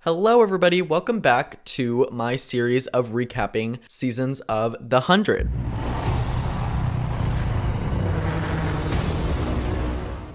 Hello, everybody. Welcome back to my series of recapping seasons of The 100.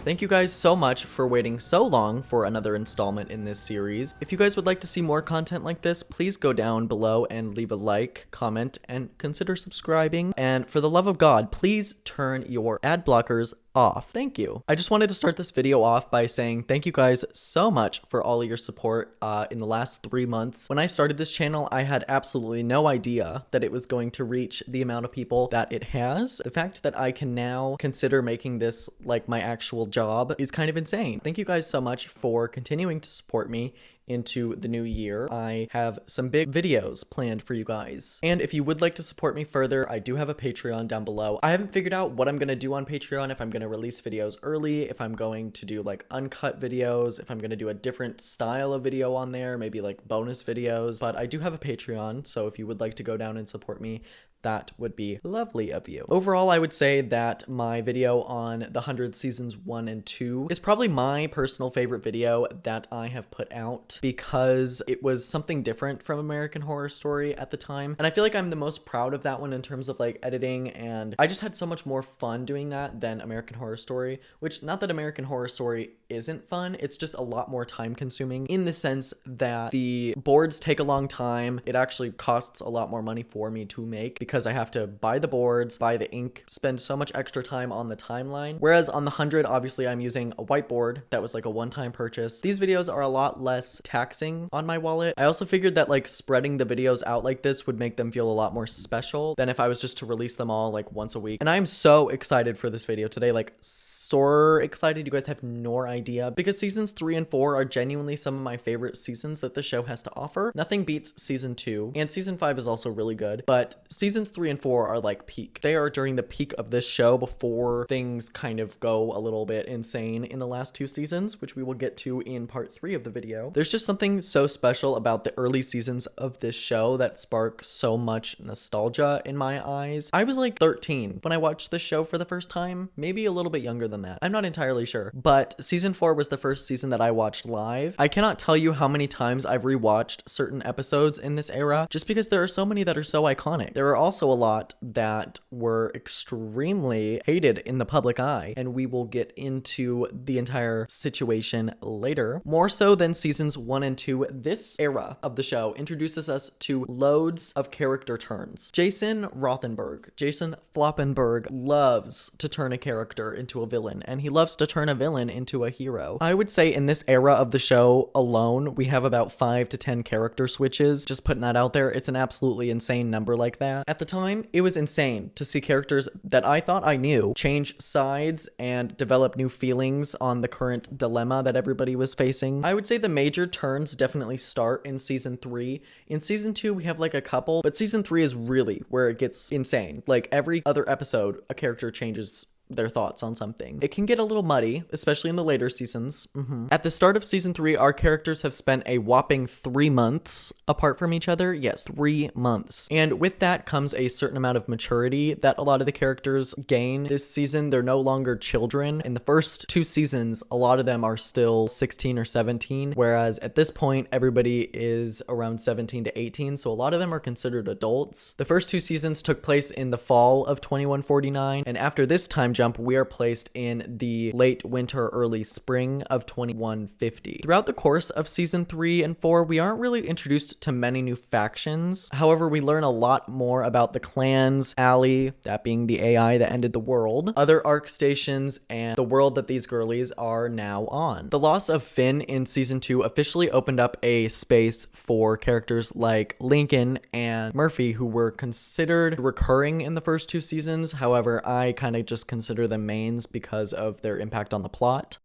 Thank you guys so much for waiting so long for another installment in this series. If you guys would like to see more content like this, please go down below and leave a like, comment, and consider subscribing. And for the love of God, please turn your ad blockers off. Thank you. I just wanted to start this video off by saying thank you guys so much for all of your support in the last 3 months. When I started this channel, I had absolutely no idea that it was going to reach the amount of people that it has. The fact that I can now consider making this like my actual job is kind of insane. Thank you guys so much for continuing to support me into the new year. I have some big videos planned for you guys. And if you would like to support me further, I do have a Patreon down below. I haven't figured out what I'm gonna do on Patreon, if I'm gonna release videos early, if I'm going to do like uncut videos, if I'm gonna do a different style of video on there, maybe like bonus videos. But I do have a Patreon, so if you would like to go down and support me, that would be lovely of you. Overall, I would say that my video on the 100 seasons 1 and 2 is probably my personal favorite video that I have put out because it was something different from American Horror Story at the time. And I feel like I'm the most proud of that one in terms of like editing, and I just had so much more fun doing that than American Horror Story, which not that American Horror Story isn't fun, it's just a lot more time consuming in the sense that the boards take a long time. It actually costs a lot more money for me to make because I have to buy the boards, buy the ink, spend so much extra time on the timeline. Whereas on the 100, obviously I'm using a whiteboard that was like a one-time purchase. These videos are a lot less taxing on my wallet. I also figured that like spreading the videos out like this would make them feel a lot more special than if I was just to release them all like once a week. And I'm so excited for this video today, like so excited. You guys have no idea, because seasons 3 and 4 are genuinely some of my favorite seasons that the show has to offer. Nothing beats season 2, and season 5 is also really good, but seasons 3 and 4 are like peak. They are during the peak of this show before things kind of go a little bit insane in the last 2 seasons, which we will get to in part 3 of the video. There's just something so special about the early seasons of this show that spark so much nostalgia in my eyes. I was like 13 when I watched this show for the first time, maybe a little bit younger than that. I'm not entirely sure, but season 4 was the first season that I watched live. I cannot tell you how many times I've rewatched certain episodes in this era just because there are so many that are so iconic. There are also a lot that were extremely hated in the public eye, and we will get into the entire situation later. More so than seasons 1 and 2, this era of the show introduces us to loads of character turns. Jason Rothenberg, Jason Floppenberg, loves to turn a character into a villain, and he loves to turn a villain into a hero. I would say in this era of the show alone, we have about 5 to 10 character switches. Just putting that out there, it's an absolutely insane number like that. At the time, it was insane to see characters that I thought I knew change sides and develop new feelings on the current dilemma that everybody was facing. I would say the major turns definitely start in season 3. In season 2, we have like a couple, but season 3 is really where it gets insane. Like every other episode, a character changes their thoughts on something. It can get a little muddy, especially in the later seasons. At the start of season 3, our characters have spent a whopping 3 months apart from each other. Yes, 3 months. And with that comes a certain amount of maturity that a lot of the characters gain this season. They're no longer children. In the first 2 seasons, a lot of them are still 16 or 17, whereas at this point, everybody is around 17 to 18, so a lot of them are considered adults. The first 2 seasons took place in the fall of 2149, and after this time jump, we are placed in the late winter, early spring of 2150. Throughout the course of season 3 and 4, we aren't really introduced to many new factions. However, we learn a lot more about the clans, Allie, that being the AI that ended the world, other ARC stations, and the world that these girlies are now on. The loss of Finn in season 2 officially opened up a space for characters like Lincoln and Murphy, who were considered recurring in the first 2 seasons. However, I kind of just consider them mains because of their impact on the plot.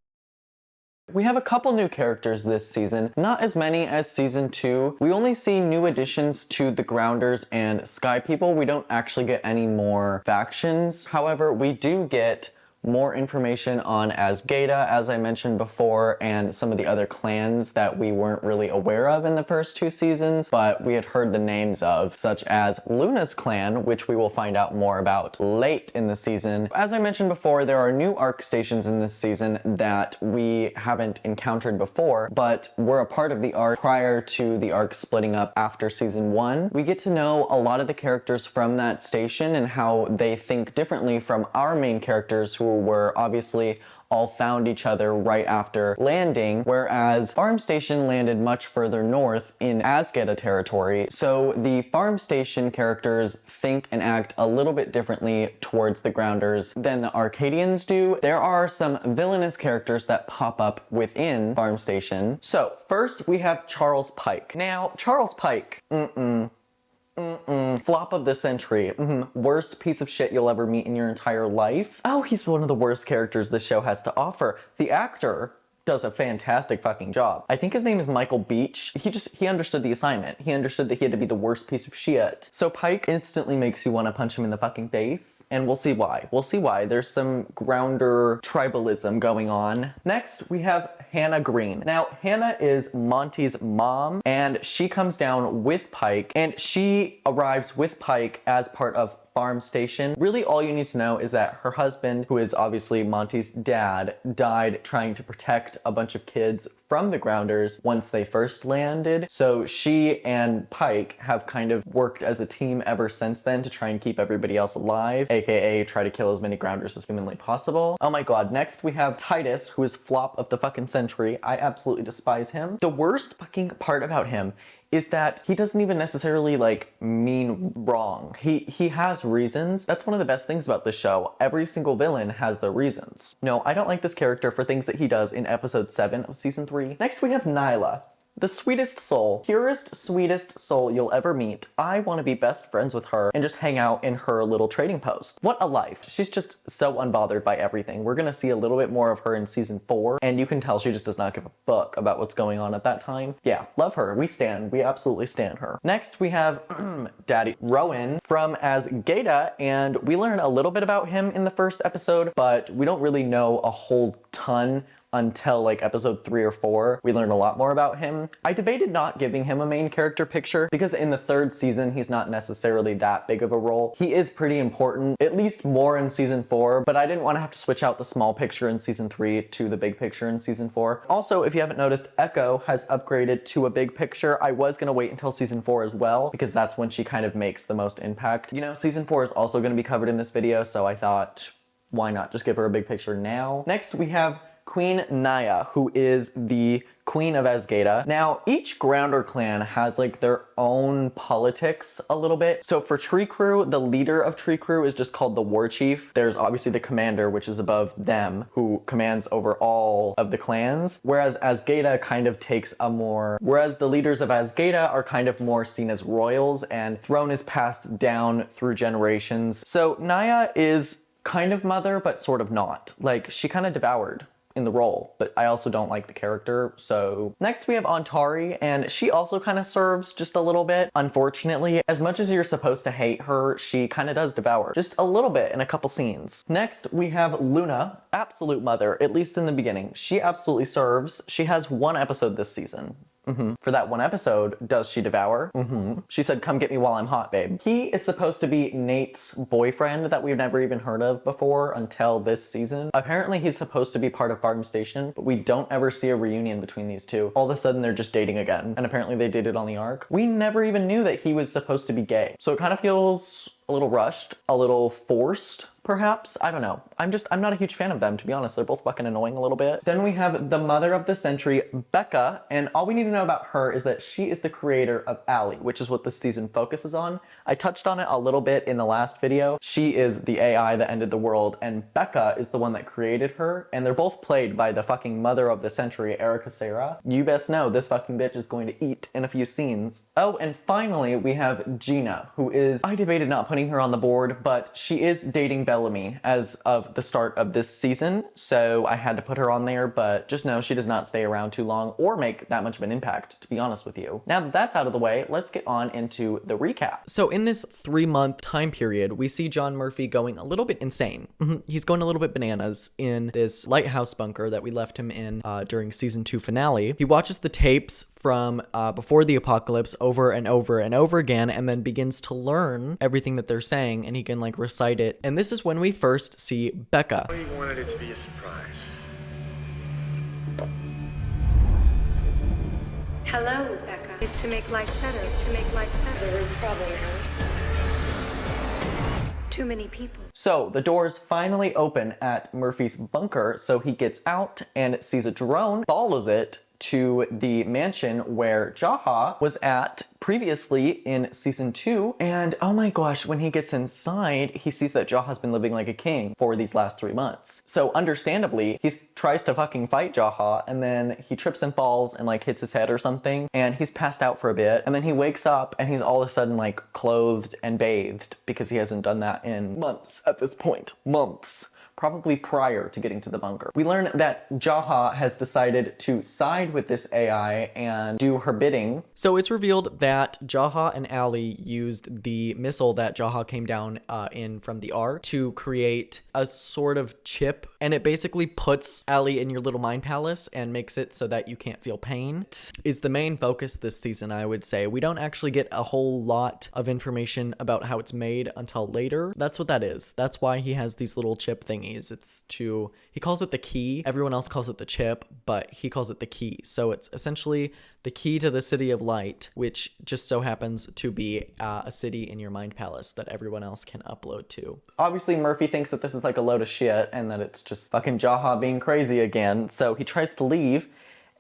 We have a couple new characters this season, not as many as season 2. We only see new additions to the Grounders and Sky People. We don't actually get any more factions. However, we do get more information on Azgeda, as I mentioned before, and some of the other clans that we weren't really aware of in the first 2 seasons, but we had heard the names of, such as Luna's clan, which we will find out more about late in the season. As I mentioned before, there are new ARC stations in this season that we haven't encountered before, but were a part of the ARC prior to the ARC splitting up after season 1. We get to know a lot of the characters from that station and how they think differently from our main characters, who were obviously all found each other right after landing, whereas Farm Station landed much further north in Azgeda territory. So the Farm Station characters think and act a little bit differently towards the Grounders than the Arcadians do. There are some villainous characters that pop up within Farm Station. So first we have Charles Pike. Now, Charles Pike, flop of the century. Worst piece of shit you'll ever meet in your entire life. Oh, he's one of the worst characters this show has to offer. The actor does a fantastic fucking job. I think his name is Michael Beach. He understood the assignment. He understood that he had to be the worst piece of shit. So Pike instantly makes you want to punch him in the fucking face, and we'll see why. We'll see why. There's some Grounder tribalism going on. Next, we have Hannah Green. Now, Hannah is Monty's mom, and she comes down with Pike, and she arrives with Pike as part of Farm Station. Really, all you need to know is that her husband, who is obviously Monty's dad, died trying to protect a bunch of kids from the Grounders once they first landed. So she and Pike have kind of worked as a team ever since then to try and keep everybody else alive, aka try to kill as many Grounders as humanly possible. Oh my god, next we have Titus, who is flop of the fucking century. I absolutely despise him. The worst fucking part about him is that he doesn't even necessarily mean wrong. He has reasons. That's one of the best things about this show. Every single villain has their reasons. No, I don't like this character for things that he does in episode 7 of season 3. Next we have Nyla. The sweetest soul, purest, sweetest soul you'll ever meet. I want to be best friends with her and just hang out in her little trading post. What a life. She's just so unbothered by everything. We're gonna see a little bit more of her in season 4, and you can tell she just does not give a fuck about what's going on at that time. Yeah, love her. We stan. We absolutely stan her. Next, we have Daddy Rowan from Azgeda, and we learn a little bit about him in the first episode, but we don't really know a whole ton until episode 3 or 4. We learn a lot more about him. I debated not giving him a main character picture because in the 3rd season, he's not necessarily that big of a role. He is pretty important, at least more in season 4, but I didn't want to have to switch out the small picture in season 3 to the big picture in season 4. Also, if you haven't noticed, Echo has upgraded to a big picture. I was gonna wait until season 4 as well, because that's when she kind of makes the most impact. You know, season 4 is also gonna be covered in this video, so I thought, why not just give her a big picture now? Next, we have Queen Naya, who is the Queen of Azgeda. Now, each Grounder clan has their own politics a little bit. So for Tree Crew, the leader of Tree Crew is just called the War Chief. There's obviously the commander, which is above them, who commands over all of the clans. Whereas Azgeda kind of takes a more... Whereas the leaders of Azgeda are kind of more seen as royals, and throne is passed down through generations. So Naya is kind of mother, but sort of not. She kind of devoured in the role, but I also don't like the character. So next we have Antari, and she also kind of serves just a little bit. Unfortunately, as much as you're supposed to hate her, she kind of does devour just a little bit in a couple scenes. Next we have Luna, absolute mother, at least in the beginning. She absolutely serves. She has 1 episode this season. For that 1 episode, does she devour? She said, "Come get me while I'm hot, babe." He is supposed to be Nate's boyfriend that we've never even heard of before until this season. Apparently he's supposed to be part of Farm Station, but we don't ever see a reunion between these two. All of a sudden they're just dating again, and apparently they dated on the ARC. We never even knew that he was supposed to be gay. So it kind of feels a little rushed, a little forced, perhaps. I don't know. I'm not a huge fan of them, to be honest. They're both fucking annoying a little bit. Then we have the mother of the century, Becca, and all we need to know about her is that she is the creator of Allie, which is what this season focuses on. I touched on it a little bit in the last video. She is the AI that ended the world, and Becca is the one that created her, and they're both played by the fucking mother of the century, Erica Serra. You best know this fucking bitch is going to eat in a few scenes. Oh, and finally, we have Gina, who is... I debated not putting her on the board, but she is dating Bellamy as of the start of this season, so I had to put her on there, but just know she does not stay around too long or make that much of an impact, to be honest with you. Now that that's out of the way, let's get on into the recap. So in this 3-month time period, we see John Murphy going a little bit insane. He's going a little bit bananas in this lighthouse bunker that we left him in during season 2 finale. He watches the tapes from before the apocalypse over and over and over again, and then begins to learn everything that they're saying, and he can like recite it. And this is when we first see Becca. We wanted it to be a surprise. Hello, Becca. Is to make life better, to make life better. Problem, too many people. So the doors finally open at Murphy's bunker, so he gets out and sees a drone, follows it to the mansion where Jaha was at previously in season 2. And oh my gosh, when he gets inside, he sees that Jaha's been living like a king for these last 3 months. So understandably, he tries to fucking fight Jaha, and then he trips and falls and like hits his head or something, and he's passed out for a bit, and then he wakes up and he's all of a sudden like clothed and bathed, because he hasn't done that in months at this point. Months. Probably prior to getting to the bunker. We learn that Jaha has decided to side with this AI and do her bidding. So it's revealed that Jaha and Ali used the missile that Jaha came down in from the Ark to create a sort of chip, and it basically puts Ali in your little mind palace and makes it so that you can't feel pain. It is the main focus this season, I would say. We don't actually get a whole lot of information about how it's made until later. That's what that is. That's why he has these little chip thingies. He calls it the key. Everyone else calls it the chip, but he calls it the key. So it's essentially the key to the City of Light, which just so happens to be a city in your mind palace that everyone else can upload to. Obviously, Murphy thinks that this is like a load of shit and that it's just fucking Jaha being crazy again. So he tries to leave,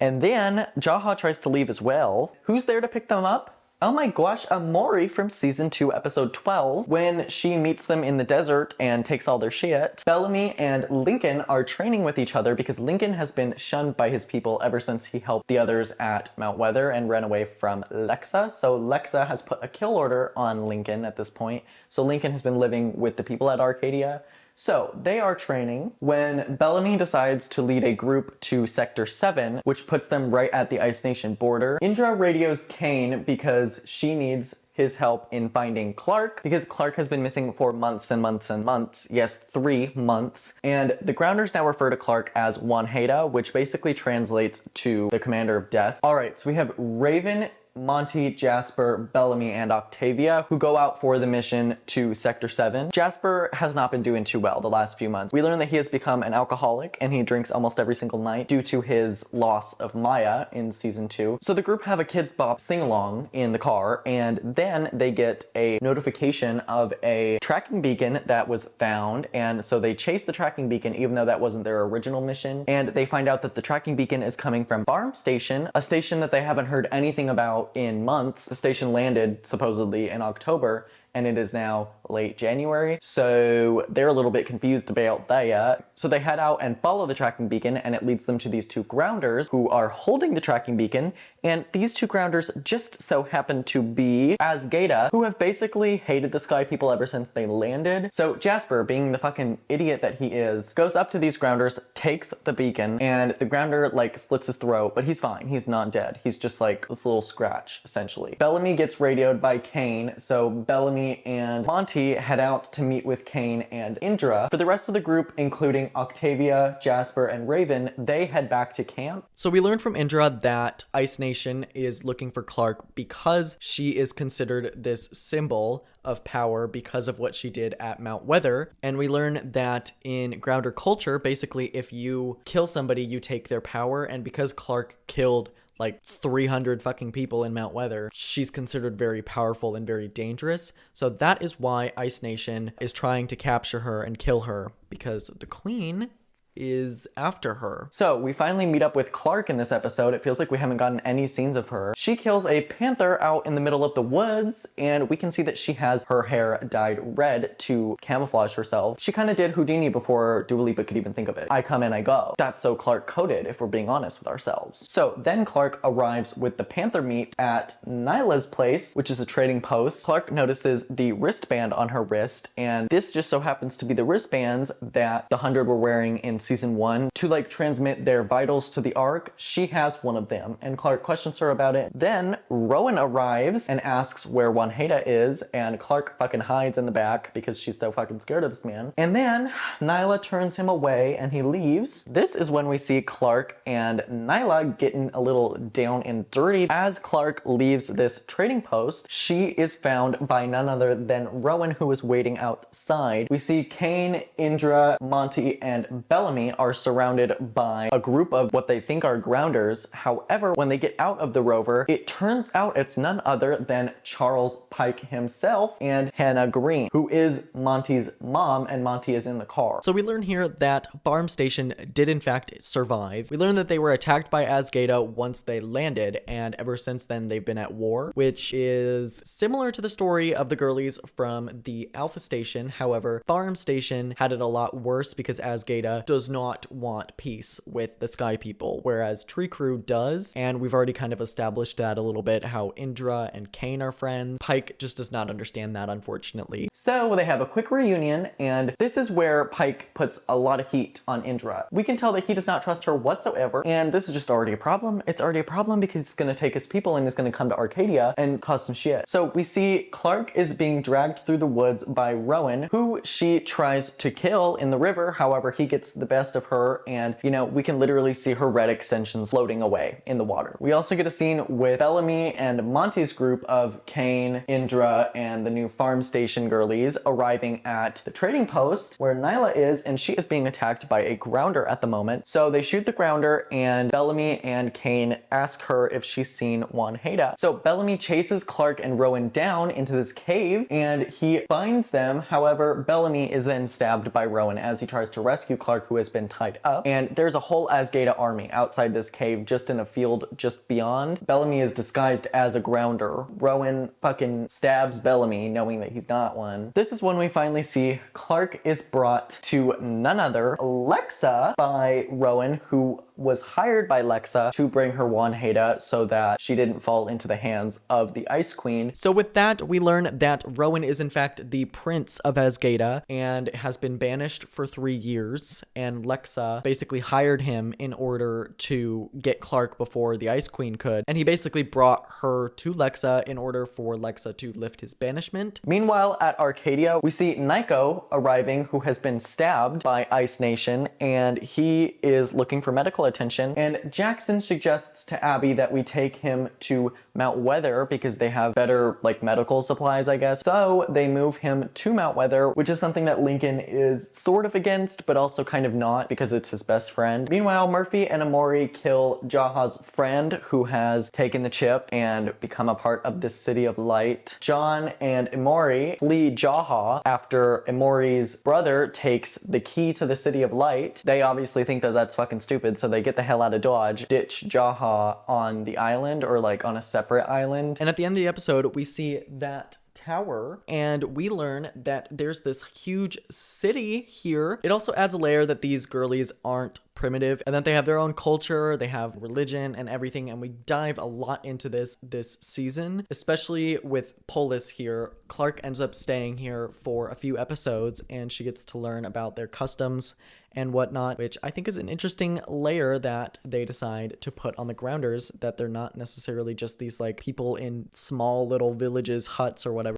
and then Jaha tries to leave as well. Who's there to pick them up? Oh my gosh, Amori from season 2, episode 12, when she meets them in the desert and takes all their shit. Bellamy and Lincoln are training with each other because Lincoln has been shunned by his people ever since he helped the others at Mount Weather and ran away from Lexa. So Lexa has put a kill order on Lincoln at this point. So Lincoln has been living with the people at Arcadia. So they are training when Bellamy decides to lead a group to Sector 7, which puts them right at the Ice Nation border. Indra radios Kane because she needs his help in finding Clark, because Clark has been missing for months and months and months. Yes, 3 months. And the Grounders now refer to Clark as Wanheda, which basically translates to the Commander of Death. All right, so we have Raven, Monty, Jasper, Bellamy, and Octavia, who go out for the mission to Sector 7. Jasper has not been doing too well the last few months. We learn that he has become an alcoholic and he drinks almost every single night due to his loss of Maya in season 2. So the group have a Kids Bop sing-along in the car, and then they get a notification of a tracking beacon that was found, and so they chase the tracking beacon even though that wasn't their original mission, and they find out that the tracking beacon is coming from Farm Station, a station that they haven't heard anything about in months. The station landed supposedly in October, and it is now late January, so they're a little bit confused about that. So they head out and follow the tracking beacon, and it leads them to these 2 Grounders who are holding the tracking beacon, and these 2 Grounders just so happen to be Azgeda, who have basically hated the Sky People ever since they landed. So Jasper, being the fucking idiot that he is, goes up to these Grounders, takes the beacon, and the Grounder like slits his throat, but he's fine. He's not dead. He's just like this little scratch, essentially. Bellamy gets radioed by Kane, so Bellamy and Monty head out to meet with Kane and Indra. For the rest of the group, including Octavia, Jasper, and Raven, they head back to camp. So we learned from Indra that Ice Nation is looking for Clark because she is considered this symbol of power because of what she did at Mount Weather. And we learn that in Grounder culture, basically if you kill somebody, you take their power. And because Clark killed like 300 fucking people in Mount Weather, she's considered very powerful and very dangerous. So that is why Ice Nation is trying to capture her and kill her, because the Queen is after her. So we finally meet up with Clark in this episode. It feels like we haven't gotten any scenes of her. She kills a panther out in the middle of the woods, and we can see that she has her hair dyed red to camouflage herself. She kind of did Houdini before Dua Lipa could even think of it. I come and I go. That's so Clark coded, if we're being honest with ourselves. So then Clark arrives with the panther meat at Nyla's place, which is a trading post. Clark notices the wristband on her wrist, and this just so happens to be the wristbands that the 100 were wearing in season 1 to like transmit their vitals to the Ark. She has one of them, and Clark questions her about it. Then Rowan arrives and asks where Wanheda is, and Clark fucking hides in the back because she's so fucking scared of this man. And then Nyla turns him away and he leaves. This is when we see Clark and Nyla getting a little down and dirty. As Clark leaves this trading post, she is found by none other than Rowan, who is waiting outside. We see Kane, Indra, Monty, and Bellamy are surrounded by a group of what they think are grounders. However, when they get out of the rover, it turns out it's none other than Charles Pike himself and Hannah Green, who is Monty's mom, and Monty is in the car. So we learn here that Farm Station did in fact survive. We learn that they were attacked by Azgeda once they landed, and ever since then they've been at war, which is similar to the story of the girlies from the Alpha Station. However, Farm Station had it a lot worse because Azgeda does not want peace with the Sky People, whereas Tree Crew does, and we've already kind of established that a little bit, how Indra and Kane are friends. Pike just does not understand that, unfortunately. So they have a quick reunion, and this is where Pike puts a lot of heat on Indra. We can tell that he does not trust her whatsoever, and this is just already a problem. It's already a problem because he's gonna take his people and he's gonna come to Arcadia and cause some shit. So we see Clark is being dragged through the woods by Rowan, who she tries to kill in the river. However, he gets the best of her, and you know, we can literally see her red extensions floating away in the water. We also get a scene with Bellamy and Monty's group of Kane, Indra, and the new Farm Station girlies arriving at the trading post where Nyla is, and she is being attacked by a grounder at the moment. So they shoot the grounder, and Bellamy and Kane ask her if she's seen Wanheda. So Bellamy chases Clark and Rowan down into this cave, and he finds them. However, Bellamy is then stabbed by Rowan as he tries to rescue Clark, who has been tied up. And there's a whole Azgeda army outside this cave, just in a field just beyond. Bellamy is disguised as a grounder. Rowan fucking stabs Bellamy, knowing that he's not one. This is when we finally see Clark is brought to none other, Lexa, by Rowan, who was hired by Lexa to bring her Wanheda so that she didn't fall into the hands of the Ice Queen. So with that, we learn that Rowan is in fact the prince of Azgeda and has been banished for 3 years, and Lexa basically hired him in order to get Clark before the Ice Queen could, and he basically brought her to Lexa in order for Lexa to lift his banishment. Meanwhile, at Arcadia, we see Nico arriving, who has been stabbed by Ice Nation, and he is looking for medical attention, and Jackson suggests to Abby that we take him to Mount Weather because they have better like medical supplies, I guess. So they move him to Mount Weather, which is something that Lincoln is sort of against, but also kind of not because it's his best friend. Meanwhile, Murphy and Emori kill Jaha's friend, who has taken the chip and become a part of the City of Light. John and Emori flee Jaha after Emori's brother takes the key to the City of Light. They obviously think that that's fucking stupid, so they get the hell out of Dodge, ditch Jaha on the island, or like on a separate island. And at the end of the episode, we see that tower, and we learn that there's this huge city here. It also adds a layer that these girlies aren't primitive and that they have their own culture, they have religion and everything, and we dive a lot into this season, especially with Polis here. Clark ends up staying here for a few episodes, and she gets to learn about their customs and whatnot, which I think is an interesting layer that they decide to put on the grounders, that they're not necessarily just these like people in small little villages, huts or whatever.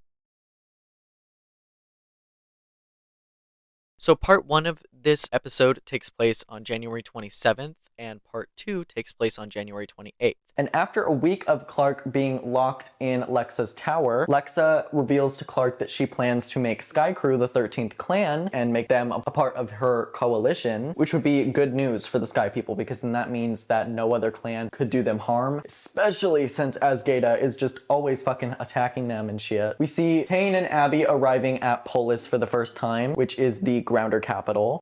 So part 1 of this episode takes place on January 27th, and part 2 takes place on January 28th. And after a week of Clark being locked in Lexa's tower, Lexa reveals to Clark that she plans to make Sky Crew the 13th clan and make them a part of her coalition, which would be good news for the Sky People, because then that means that no other clan could do them harm, especially since Azgeda is just always fucking attacking them and shit. We see Kane and Abby arriving at Polis for the first time, which is the Grounder capital.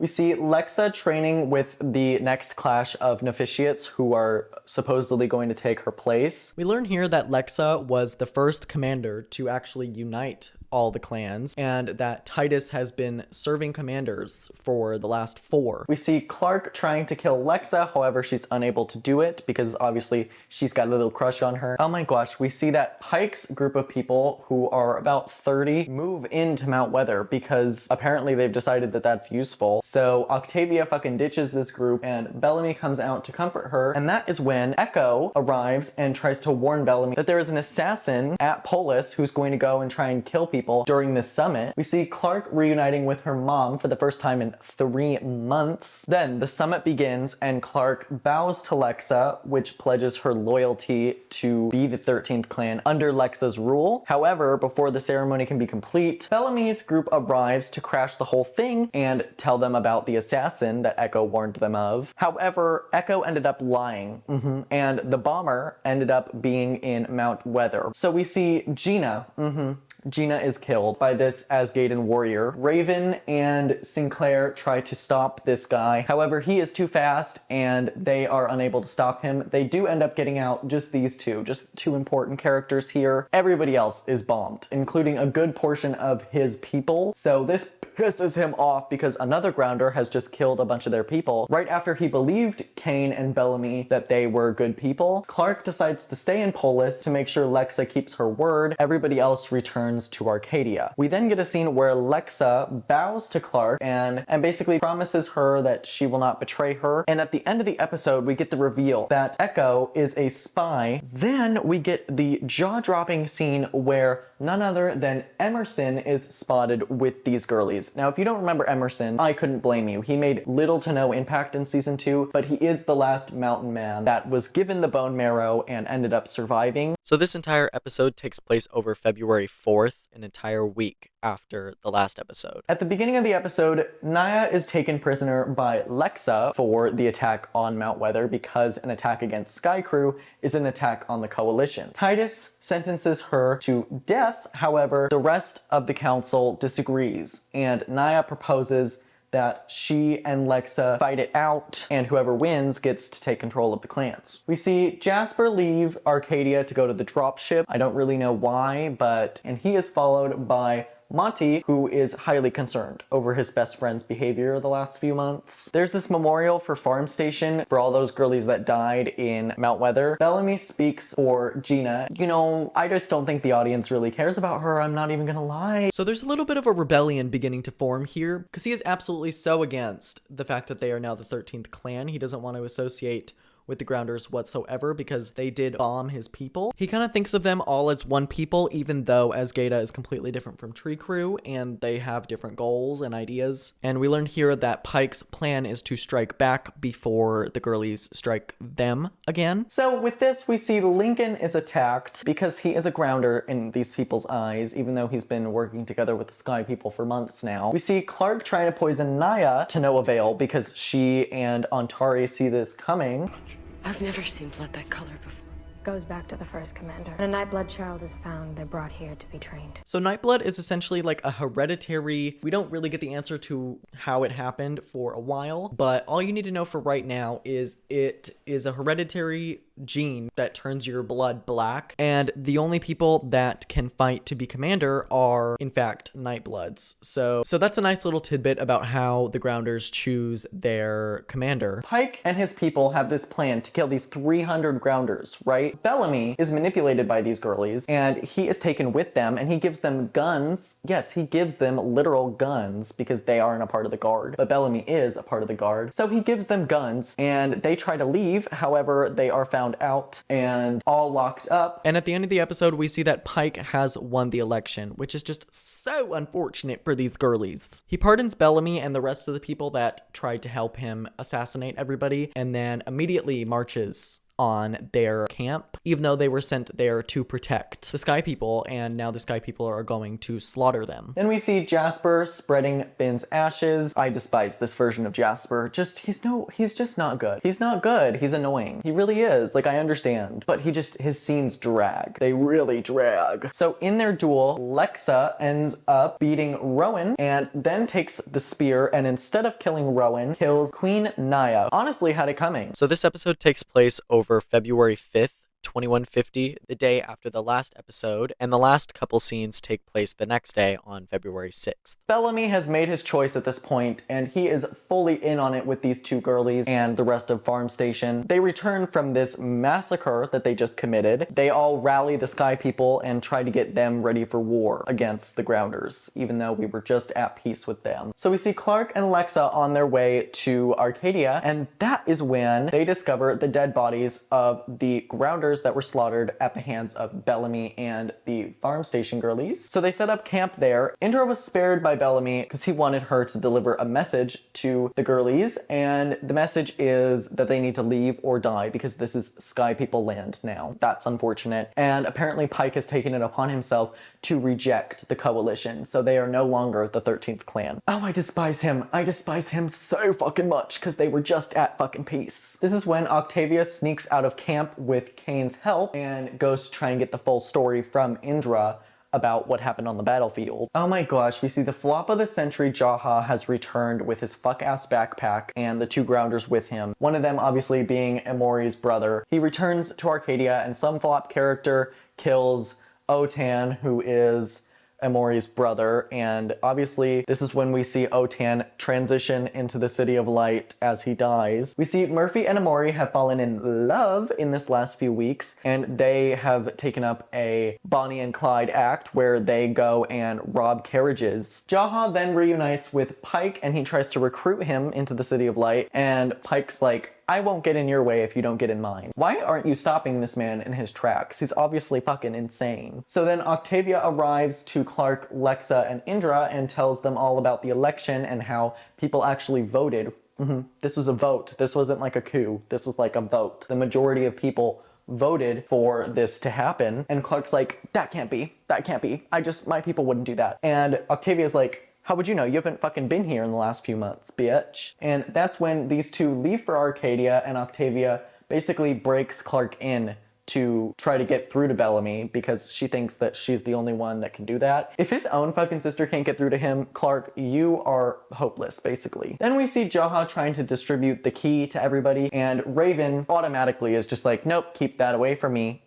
We see Lexa training with the next clash of novitiates who are supposedly going to take her place. We learn here that Lexa was the first commander to actually unite all the clans, and that Titus has been serving commanders for the last 4. We see Clark trying to kill Lexa, however she's unable to do it because obviously she's got a little crush on her. Oh my gosh, we see that Pike's group of people, who are about 30, move into Mount Weather because apparently they've decided that that's useful. So Octavia fucking ditches this group and Bellamy comes out to comfort her, and that is when Echo arrives and tries to warn Bellamy that there is an assassin at Polis who's going to go and try and kill people during this summit. We see Clark reuniting with her mom for the first time in 3 months. Then the summit begins and Clark bows to Lexa, which pledges her loyalty to be the 13th clan under Lexa's rule. However, before the ceremony can be complete, Bellamy's group arrives to crash the whole thing and tell them about the assassin that Echo warned them of. However, Echo ended up lying, and the bomber ended up being in Mount Weather. So we see Gina, Gina is killed by this Asgaden warrior. Raven and Sinclair try to stop this guy. However, he is too fast and they are unable to stop him. They do end up getting out, just these two, just 2 important characters here. Everybody else is bombed, including a good portion of his people. So this pisses him off because another grounder has just killed a bunch of their people. Right after he believed Kane and Bellamy that they were good people, Clark decides to stay in Polis to make sure Lexa keeps her word. Everybody else returns to Arcadia. We then get a scene where Lexa bows to Clark and basically promises her that she will not betray her. And at the end of the episode, we get the reveal that Echo is a spy. Then we get the jaw-dropping scene where none other than Emerson is spotted with these girlies. Now, if you don't remember Emerson, I couldn't blame you. He made little to no impact in season 2, but he is the last mountain man that was given the bone marrow and ended up surviving. So this entire episode takes place over February 4th, an entire week after the last episode. At the beginning of the episode, Naya is taken prisoner by Lexa for the attack on Mount Weather because an attack against Sky Crew is an attack on the Coalition. Titus sentences her to death, however, the rest of the council disagrees, and Naya proposes that she and Lexa fight it out, and whoever wins gets to take control of the clans. We see Jasper leave Arcadia to go to the dropship. I don't really know why, and he is followed by Monty, who is highly concerned over his best friend's behavior the last few months. There's this memorial for Farm Station for all those girlies that died in Mount Weather. Bellamy speaks for Gina. You know, I just don't think the audience really cares about her, I'm not even gonna lie. So there's a little bit of a rebellion beginning to form here, because he is absolutely so against the fact that they are now the 13th clan. He doesn't want to associate with the Grounders whatsoever because they did bomb his people. He kind of thinks of them all as one people, even though Asgada is completely different from Tree Crew and they have different goals and ideas. And we learn here that Pike's plan is to strike back before the girlies strike them again. So with this, we see Lincoln is attacked because he is a Grounder in these people's eyes, even though he's been working together with the Sky people for months now. We see Clark trying to poison Naya to no avail because she and Antari see this coming. I've never seen blood that color before. Goes back to the first commander. When a Nightblood child is found, they're brought here to be trained. So Nightblood is essentially like a hereditary, we don't really get the answer to how it happened for a while, but all you need to know for right now is it is a hereditary gene that turns your blood black, and the only people that can fight to be commander are in fact Nightbloods. So that's a nice little tidbit about how the Grounders choose their commander. Pike and his people have this plan to kill these 300 Grounders, right? Bellamy is manipulated by these girlies and he is taken with them and he gives them guns. Yes, he gives them literal guns because they aren't a part of the guard, but Bellamy is a part of the guard. So he gives them guns and they try to leave. However, they are found out and all locked up. And at the end of the episode, we see that Pike has won the election, which is just so unfortunate for these girlies. He pardons Bellamy and the rest of the people that tried to help him assassinate everybody, and then immediately marches on their camp, even though they were sent there to protect the Sky People, and now the Sky People are going to slaughter them. Then we see Jasper spreading Finn's ashes. I despise this version of Jasper. He's just not good. He's not good. He's annoying. He really is. Like, I understand. But his scenes drag. They really drag. So in their duel, Lexa ends up beating Rowan and then takes the spear, and instead of killing Rowan, kills Queen Naya. Honestly, had it coming. So this episode takes place over February 5th, 2150, the day after the last episode, and the last couple scenes take place the next day on February 6th. Bellamy has made his choice at this point, and he is fully in on it with these two girlies and the rest of Farm Station. They return from this massacre that they just committed. They all rally the Sky People and try to get them ready for war against the Grounders, even though we were just at peace with them. So we see Clark and Lexa on their way to Arcadia, and that is when they discover the dead bodies of the Grounders that were slaughtered at the hands of Bellamy and the Farm Station girlies. So they set up camp there. Indra was spared by Bellamy because he wanted her to deliver a message to the girlies, and the message is that they need to leave or die because this is Sky People land now. That's unfortunate. And apparently Pike has taken it upon himself to reject the coalition, so they are no longer the 13th clan. Oh, I despise him. I despise him so fucking much because they were just at fucking peace. This is when Octavia sneaks out of camp with Kane's help and goes to try and get the full story from Indra about what happened on the battlefield. Oh my gosh, we see the flop of the century. Jaha has returned with his fuck-ass backpack and the two Grounders with him. One of them obviously being Emori's brother. He returns to Arcadia and some flop character kills Otan, who is Emori's brother, and obviously this is when we see Otan transition into the City of Light as he dies. We see Murphy and Emori have fallen in love in this last few weeks, and they have taken up a Bonnie and Clyde act where they go and rob carriages. Jaha then reunites with Pike, and he tries to recruit him into the City of Light, and Pike's like, I won't get in your way if you don't get in mine. Why aren't you stopping this man in his tracks? He's obviously fucking insane. So then Octavia arrives to Clark, Lexa, and Indra and tells them all about the election and how people actually voted. This was a vote. This wasn't like a coup. This was like a vote. The majority of people voted for this to happen. And Clark's like, that can't be. That can't be. My people wouldn't do that. And Octavia's like, how would you know? You haven't fucking been here in the last few months, bitch. And that's when these two leave for Arcadia, and Octavia basically breaks Clark in to try to get through to Bellamy because she thinks that she's the only one that can do that. If his own fucking sister can't get through to him, Clark, you are hopeless, basically. Then we see Jaha trying to distribute the key to everybody, and Raven automatically is just like, nope, keep that away from me.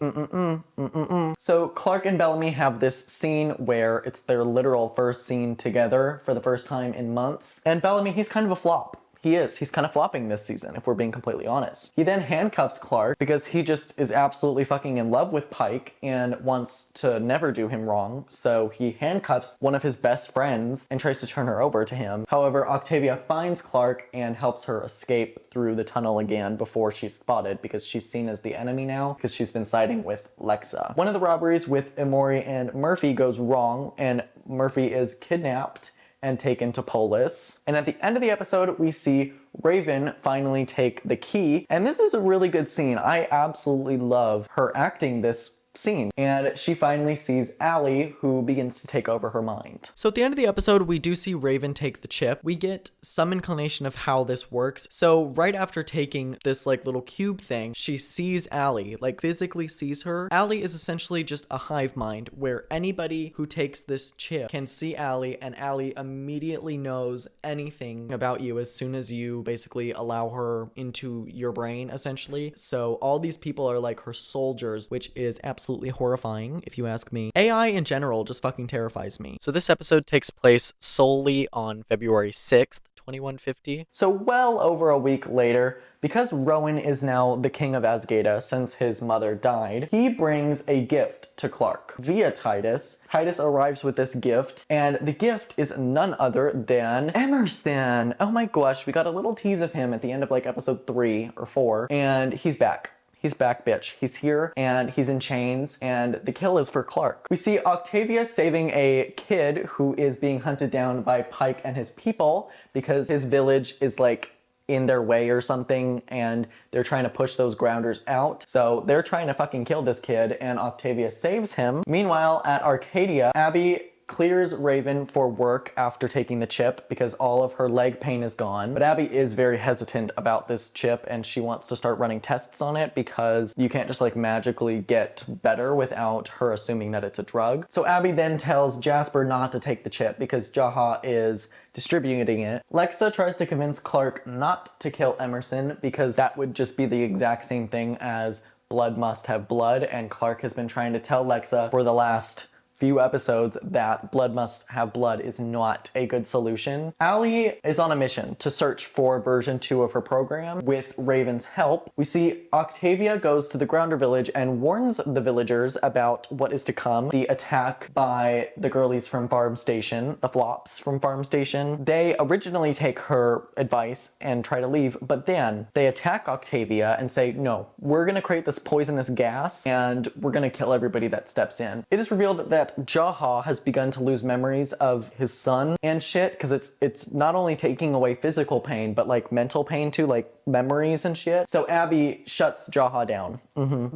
So Clark and Bellamy have this scene where it's their literal first scene together for the first time in months, and Bellamy, he's kind of a flop. He's kind of flopping this season, if we're being completely honest. He then handcuffs Clark because he just is absolutely fucking in love with Pike and wants to never do him wrong. So he handcuffs one of his best friends and tries to turn her over to him. However, Octavia finds Clark and helps her escape through the tunnel again before she's spotted because she's seen as the enemy now because she's been siding with Lexa. One of the robberies with Emori and Murphy goes wrong, and Murphy is kidnapped and taken to Polis. And at the end of the episode, we see Raven finally take the key. And this is a really good scene. I absolutely love her acting this scene. And she finally sees Allie, who begins to take over her mind. So at the end of the episode, we do see Raven take the chip. We get some inclination of how this works. So right after taking this like little cube thing, she sees Allie, like physically sees her. Allie is essentially just a hive mind where anybody who takes this chip can see Allie, and Allie immediately knows anything about you as soon as you basically allow her into your brain, essentially. So all these people are like her soldiers, which is absolutely horrifying if you ask me. AI in general just fucking terrifies me. So this episode takes place solely on February 6th, 2150. So well over a week later, because Rowan is now the king of Azgeda since his mother died, he brings a gift to Clark via Titus. Titus arrives with this gift, and the gift is none other than Emerson. Oh my gosh, we got a little tease of him at the end of like episode 3 or 4, and he's back. He's back, bitch. He's here, and he's in chains, and the kill is for Clark. We see Octavia saving a kid who is being hunted down by Pike and his people because his village is like in their way or something, and they're trying to push those grounders out. So they're trying to fucking kill this kid, and Octavia saves him. Meanwhile, at Arcadia, Abby clears Raven for work after taking the chip because all of her leg pain is gone. But Abby is very hesitant about this chip, and she wants to start running tests on it because you can't just like magically get better without her assuming that it's a drug. So Abby then tells Jasper not to take the chip because Jaha is distributing it. Lexa tries to convince Clark not to kill Emerson because that would just be the exact same thing as blood must have blood, and Clark has been trying to tell Lexa for the last few episodes that blood must have blood is not a good solution. Allie is on a mission to search for version 2 of her program with Raven's help. We see Octavia goes to the Grounder village and warns the villagers about what is to come, the attack by the girlies from Farm Station, the flops from Farm Station. They originally take her advice and try to leave, but then they attack Octavia and say, no, we're gonna create this poisonous gas and we're gonna kill everybody that steps in. It is revealed that Jaha has begun to lose memories of his son and shit, because it's not only taking away physical pain, but like mental pain too, like memories and shit. So Abby shuts Jaha down.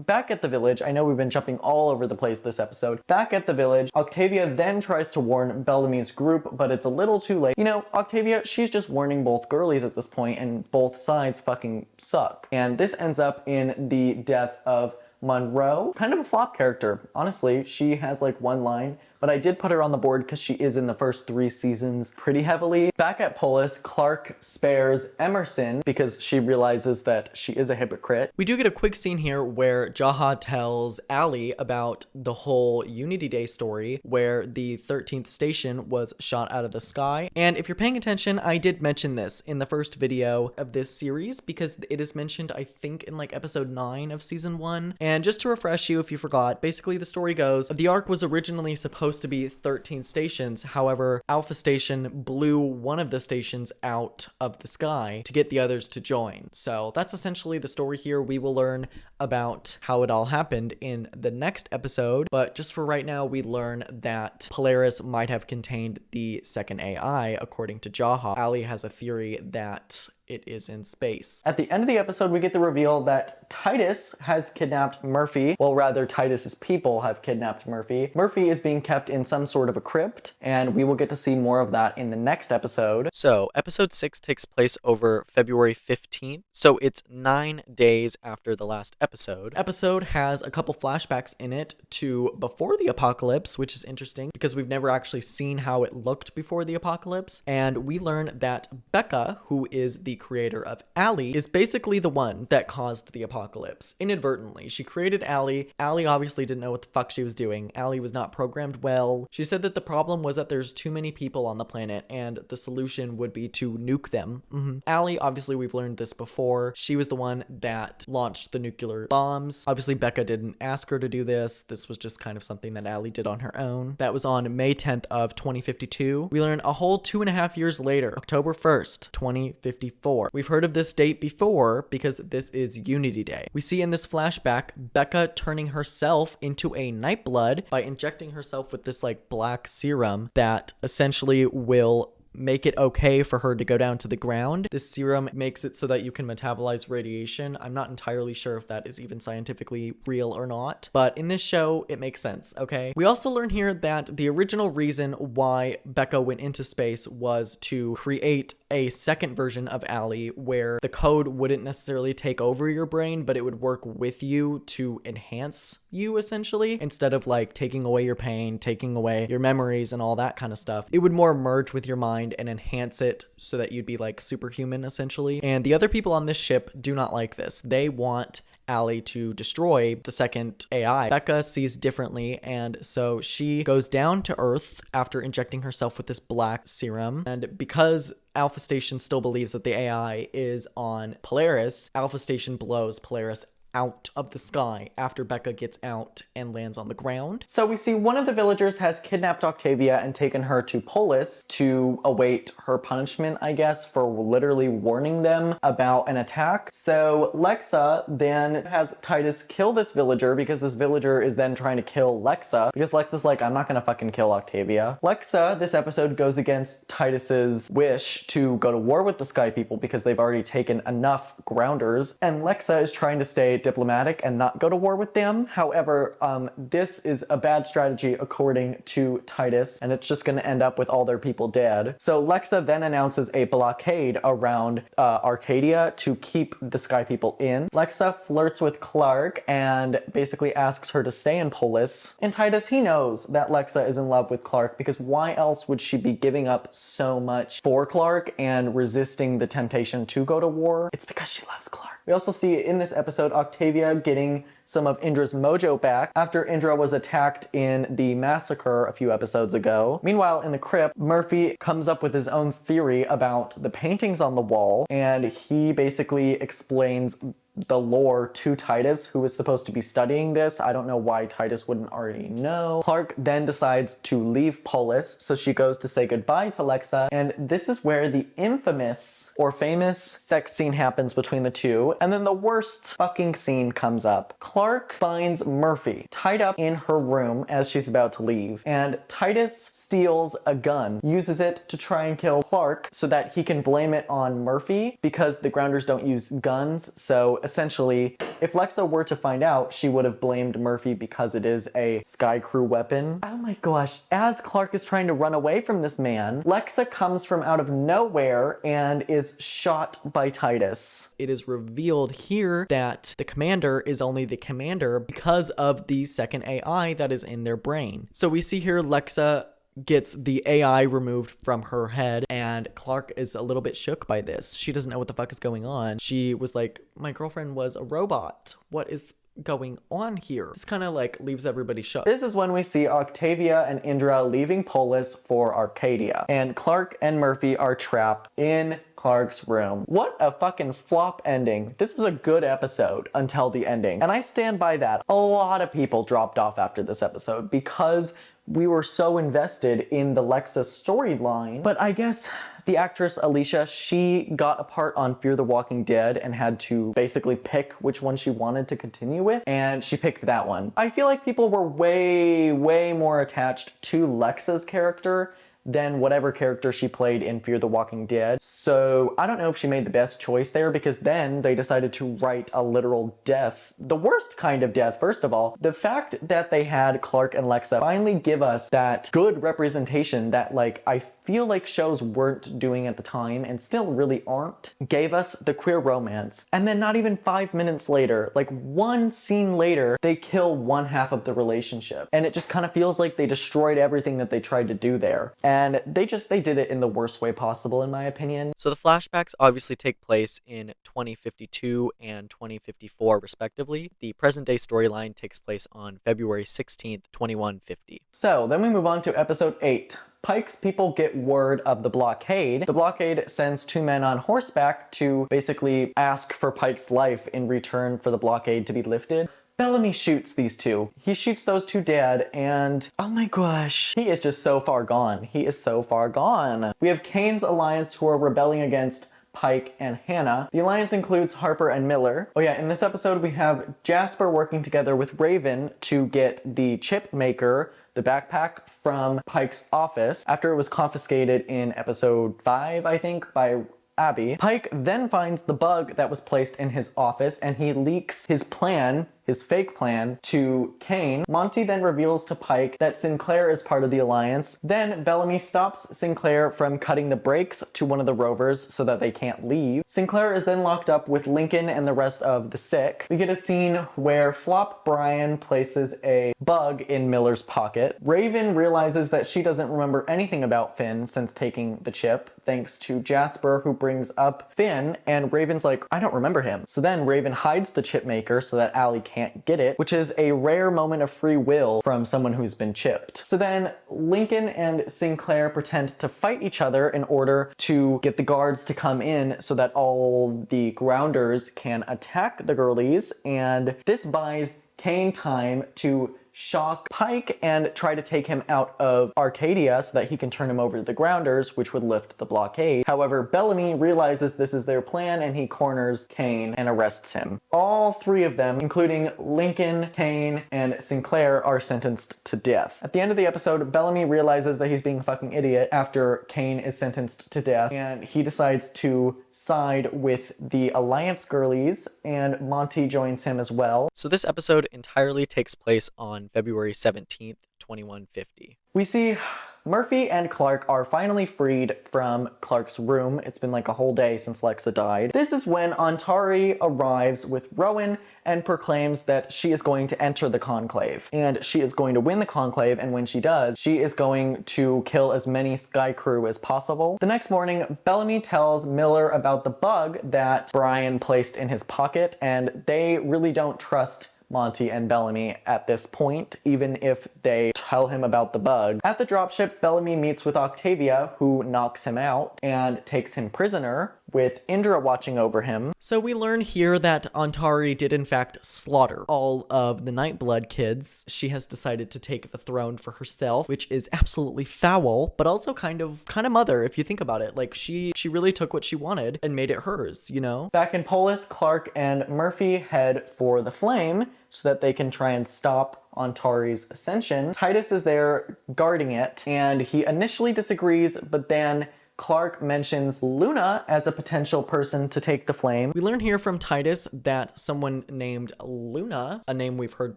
Back at the village, I know we've been jumping all over the place this episode. Back at the village, Octavia then tries to warn Bellamy's group, but it's a little too late. You know, Octavia, she's just warning both girlies at this point, and both sides fucking suck. And this ends up in the death of Monroe, kind of a flop character. Honestly, she has like one line, but I did put her on the board because she is in the first 3 seasons pretty heavily. Back at Polis, Clark spares Emerson because she realizes that she is a hypocrite. We do get a quick scene here where Jaha tells Allie about the whole Unity Day story where the 13th station was shot out of the sky. And if you're paying attention, I did mention this in the first video of this series because it is mentioned, I think, in like episode 9 of season 1. And just to refresh you if you forgot, basically the story goes, the Ark was originally supposed to be 13 stations. However, Alpha Station blew one of the stations out of the sky to get the others to join. So that's essentially the story here. We will learn about how it all happened in the next episode, but just for right now, we learn that Polaris might have contained the second AI, according to Jaha. Allie has a theory that it is in space. At the end of the episode, we get the reveal that Titus has kidnapped Murphy. Well, rather, Titus's people have kidnapped Murphy. Murphy is being kept in some sort of a crypt, and we will get to see more of that in the next episode. So, episode 6 takes place over February 15th, so it's 9 days after the last episode. Episode has a couple flashbacks in it to before the apocalypse, which is interesting because we've never actually seen how it looked before the apocalypse, and we learn that Becca, who is the creator of Allie, is basically the one that caused the apocalypse inadvertently. She created Allie. Allie obviously didn't know what the fuck she was doing. Allie was not programmed well. She said that the problem was that there's too many people on the planet and the solution would be to nuke them. Allie, obviously we've learned this before. She was the one that launched the nuclear bombs. Obviously Becca didn't ask her to do this. This was just kind of something that Allie did on her own. That was on May 10th of 2052. We learn a whole 2.5 years later, October 1st, 2054. We've heard of this date before because this is Unity Day. We see in this flashback Becca turning herself into a Nightblood by injecting herself with this like black serum that essentially will make it okay for her to go down to the ground. This serum makes it so that you can metabolize radiation. I'm not entirely sure if that is even scientifically real or not, but in this show, it makes sense, okay? We also learn here that the original reason why Becca went into space was to create a second version of Allie where the code wouldn't necessarily take over your brain, but it would work with you to enhance you, essentially, instead of like taking away your pain, taking away your memories and all that kind of stuff. It would more merge with your mind and enhance it so that you'd be like superhuman, essentially. And the other people on this ship do not like this. They want Allie to destroy the second AI. Becca sees differently, and so she goes down to Earth after injecting herself with this black serum. And because Alpha Station still believes that the AI is on Polaris, Alpha Station blows Polaris out of the sky after Becca gets out and lands on the ground. So we see one of the villagers has kidnapped Octavia and taken her to Polis to await her punishment, I guess, for literally warning them about an attack. So Lexa then has Titus kill this villager because this villager is then trying to kill Lexa because Lexa's like, I'm not gonna fucking kill Octavia. Lexa, this episode, goes against Titus's wish to go to war with the Sky People because they've already taken enough grounders, and Lexa is trying to stay diplomatic and not go to war with them. However, this is a bad strategy according to Titus, and it's just gonna end up with all their people dead. So Lexa then announces a blockade around Arcadia to keep the Sky People in. Lexa flirts with Clark and basically asks her to stay in Polis. And Titus, he knows that Lexa is in love with Clark because why else would she be giving up so much for Clark and resisting the temptation to go to war? It's because she loves Clark. We also see in this episode Octavia getting some of Indra's mojo back after Indra was attacked in the massacre a few episodes ago. Meanwhile, in the crypt, Murphy comes up with his own theory about the paintings on the wall, and he basically explains the lore to Titus, who is supposed to be studying this. I don't know why Titus wouldn't already know. Clark then decides to leave Polis, so she goes to say goodbye to Lexa, and this is where the infamous or famous sex scene happens between the two, and then the worst fucking scene comes up. Clark finds Murphy tied up in her room as she's about to leave, and Titus steals a gun, uses it to try and kill Clark so that he can blame it on Murphy because the Grounders don't use guns. So essentially, if Lexa were to find out, she would have blamed Murphy because it is a Sky Crew weapon. Oh my gosh, as Clark is trying to run away from this man, Lexa comes from out of nowhere and is shot by Titus. It is revealed here that the commander is only the commander because of the second AI that is in their brain. So we see here Lexa gets the AI removed from her head, and Clark is a little bit shook by this. She doesn't know what the fuck is going on. She was like, my girlfriend was a robot. What is going on here? This kind of like leaves everybody shook. This is when we see Octavia and Indra leaving Polis for Arcadia, and Clark and Murphy are trapped in Clark's room. What a fucking flop ending. This was a good episode until the ending, and I stand by that. A lot of people dropped off after this episode because we were so invested in the Lexa storyline. But I guess the actress Alicia, she got a part on Fear the Walking Dead and had to basically pick which one she wanted to continue with, and she picked that one. I feel like people were way more attached to Lexa's character than whatever character she played in Fear the Walking Dead. So I don't know if she made the best choice there, because then they decided to write a literal death. The worst kind of death, first of all. The fact that they had Clark and Lexa finally give us that good representation that, like, I feel like shows weren't doing at the time and still really aren't, gave us the queer romance. And then not even 5 minutes later, like one scene later, they kill one half of the relationship. And it just kind of feels like they destroyed everything that they tried to do there. And they did it in the worst way possible, in my opinion. So the flashbacks obviously take place in 2052 and 2054 respectively. The present day storyline takes place on February 16th, 2150. So then we move on to episode 8. Pike's people get word of the blockade. The blockade sends 2 men on horseback to basically ask for Pike's life in return for the blockade to be lifted. Bellamy shoots these 2. He shoots those 2 dead, and oh my gosh, he is just so far gone. He is so far gone. We have Kane's alliance, who are rebelling against Pike and Hannah. The alliance includes Harper and Miller. Oh yeah, in this episode we have Jasper working together with Raven to get the chip maker, the backpack, from Pike's office after it was confiscated in episode 5, I think, by Abby. Pike then finds the bug that was placed in his office, and he leaks his plan, his fake plan, to Kane. Monty then reveals to Pike that Sinclair is part of the alliance. Then Bellamy stops Sinclair from cutting the brakes to one of the rovers so that they can't leave. Sinclair is then locked up with Lincoln and the rest of the sick. We get a scene where Flop Brian places a bug in Miller's pocket. Raven realizes that she doesn't remember anything about Finn since taking the chip, thanks to Jasper, who brings up Finn, and Raven's like, I don't remember him. So then Raven hides the chip maker so that Allie can't get it, which is a rare moment of free will from someone who's been chipped. So then Lincoln and Sinclair pretend to fight each other in order to get the guards to come in so that all the grounders can attack the girlies, and this buys Kane time to shock Pike and try to take him out of Arcadia so that he can turn him over to the grounders, which would lift the blockade. However, Bellamy realizes this is their plan and he corners Kane and arrests him. All three of them, including Lincoln, Kane, and Sinclair, are sentenced to death. At the end of the episode, Bellamy realizes that he's being a fucking idiot after Kane is sentenced to death, and he decides to side with the Alliance girlies, and Monty joins him as well. So this episode entirely takes place on February 17th, 2150. We see Murphy and Clark are finally freed from Clark's room. It's been like a whole day since Lexa died. This is when Antari arrives with Rowan and proclaims that she is going to enter the Conclave. And she is going to win the Conclave, and when she does, she is going to kill as many Sky Crew as possible. The next morning, Bellamy tells Miller about the bug that Brian placed in his pocket, and they really don't trust Monty and Bellamy at this point, even if they tell him about the bug. At the dropship, Bellamy meets with Octavia, who knocks him out and takes him prisoner, with Indra watching over him. So we learn here that Antari did in fact slaughter all of the Nightblood kids. She has decided to take the throne for herself, which is absolutely foul, but also kind of mother if you think about it. Like she really took what she wanted and made it hers, you know? Back in Polis, Clark and Murphy head for the Flame so that they can try and stop Antari's ascension. Titus is there guarding it, and he initially disagrees, but then Clark mentions Luna as a potential person to take the flame. We learn here from Titus that someone named Luna, a name we've heard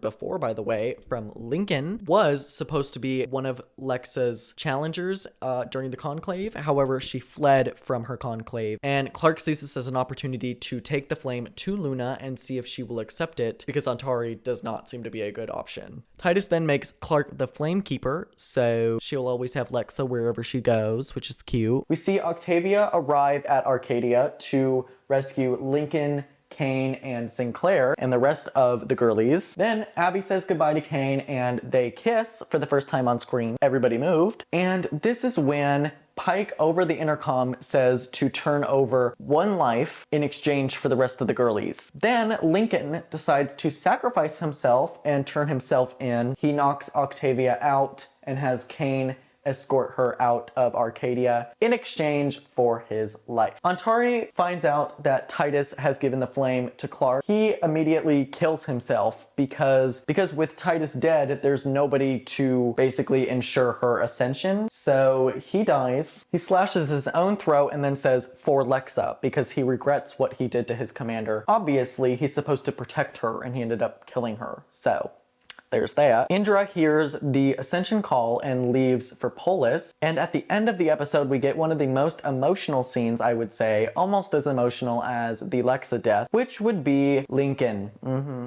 before, by the way, from Lincoln, was supposed to be one of Lexa's challengers during the conclave. However, she fled from her conclave, and Clark sees this as an opportunity to take the flame to Luna and see if she will accept it, because Antari does not seem to be a good option. Titus then makes Clark the flame keeper, so she'll always have Lexa wherever she goes, which is cute. We see Octavia arrive at Arcadia to rescue Lincoln, Kane, and Sinclair, and the rest of the girlies. Then Abby says goodbye to Kane, and they kiss for the first time on screen. Everybody moved. And this is when Pike over the intercom says to turn over one life in exchange for the rest of the girlies. Then Lincoln decides to sacrifice himself and turn himself in. He knocks Octavia out and has Kane escort her out of Arcadia in exchange for his life. Antari finds out that Titus has given the flame to Clark. He immediately kills himself because with Titus dead, there's nobody to basically ensure her ascension. So he dies. He slashes his own throat and then says, "For Lexa," because he regrets what he did to his commander. Obviously, he's supposed to protect her, and he ended up killing her. So there's that. Indra hears the Ascension call and leaves for Polis. And at the end of the episode, we get one of the most emotional scenes, I would say, almost as emotional as the Lexa death, which would be Lincoln.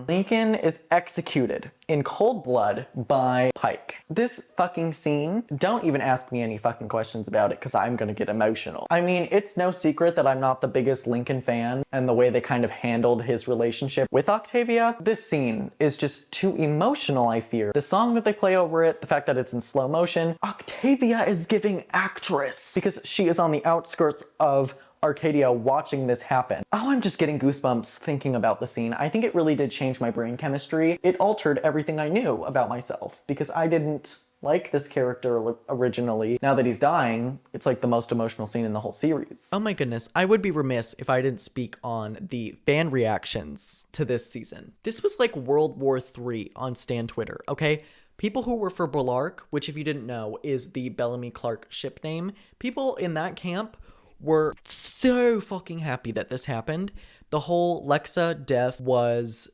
Lincoln is executed in cold blood by Pike. This fucking scene, don't even ask me any fucking questions about it because I'm gonna get emotional. I mean, it's no secret that I'm not the biggest Lincoln fan, and the way they kind of handled his relationship with Octavia, this scene is just too emotional, I fear. The song that they play over it, the fact that it's in slow motion, Octavia is giving actress because she is on the outskirts of Arcadia watching this happen. Oh, I'm just getting goosebumps thinking about the scene. I think it really did change my brain chemistry. It altered everything I knew about myself because I didn't like this character originally. Now that he's dying, it's like the most emotional scene in the whole series. Oh my goodness, I would be remiss if I didn't speak on the fan reactions to this season. This was like World War III on Stan Twitter, okay? People who were for Bellarke, which if you didn't know is the Bellamy Clark ship name, people in that camp were so fucking happy that this happened. The whole Lexa death was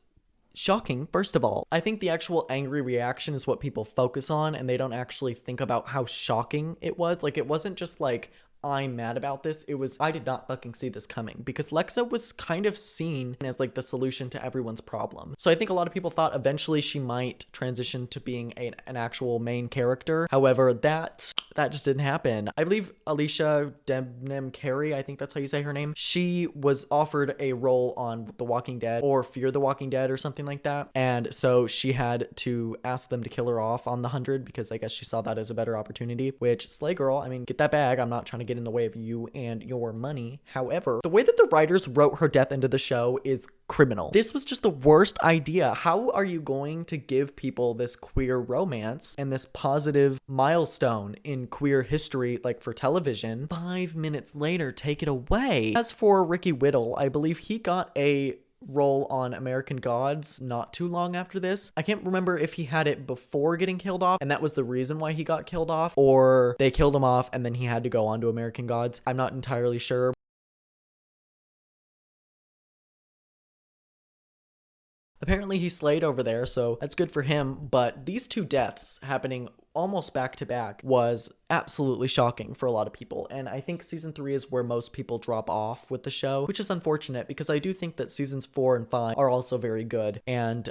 shocking, first of all. I think the actual angry reaction is what people focus on, and they don't actually think about how shocking it was. Like, it wasn't just like I'm mad about this. It was, I did not fucking see this coming, because Lexa was kind of seen as like the solution to everyone's problem. So I think a lot of people thought eventually she might transition to being an actual main character. However, that just didn't happen. I believe Alicia Debnam Carey, I think that's how you say her name, she was offered a role on The Walking Dead or Fear the Walking Dead or something like that. And so she had to ask them to kill her off on the 100 because I guess she saw that as a better opportunity, which, slay girl, I mean, get that bag. I'm not trying to get in the way of you and your money. However, the way that the writers wrote her death into the show is criminal. This was just the worst idea. How are you going to give people this queer romance and this positive milestone in queer history, like for television, 5 minutes later take it away? As for Ricky Whittle, I believe he got a role on American Gods not too long after this. I can't remember if he had it before getting killed off and that was the reason why he got killed off, or they killed him off and then he had to go on to American Gods. I'm not entirely sure. Apparently he slayed over there, so that's good for him, but these two deaths happening almost back to back was absolutely shocking for a lot of people. And I think season 3 is where most people drop off with the show, which is unfortunate because I do think that seasons 4 and 5 are also very good. And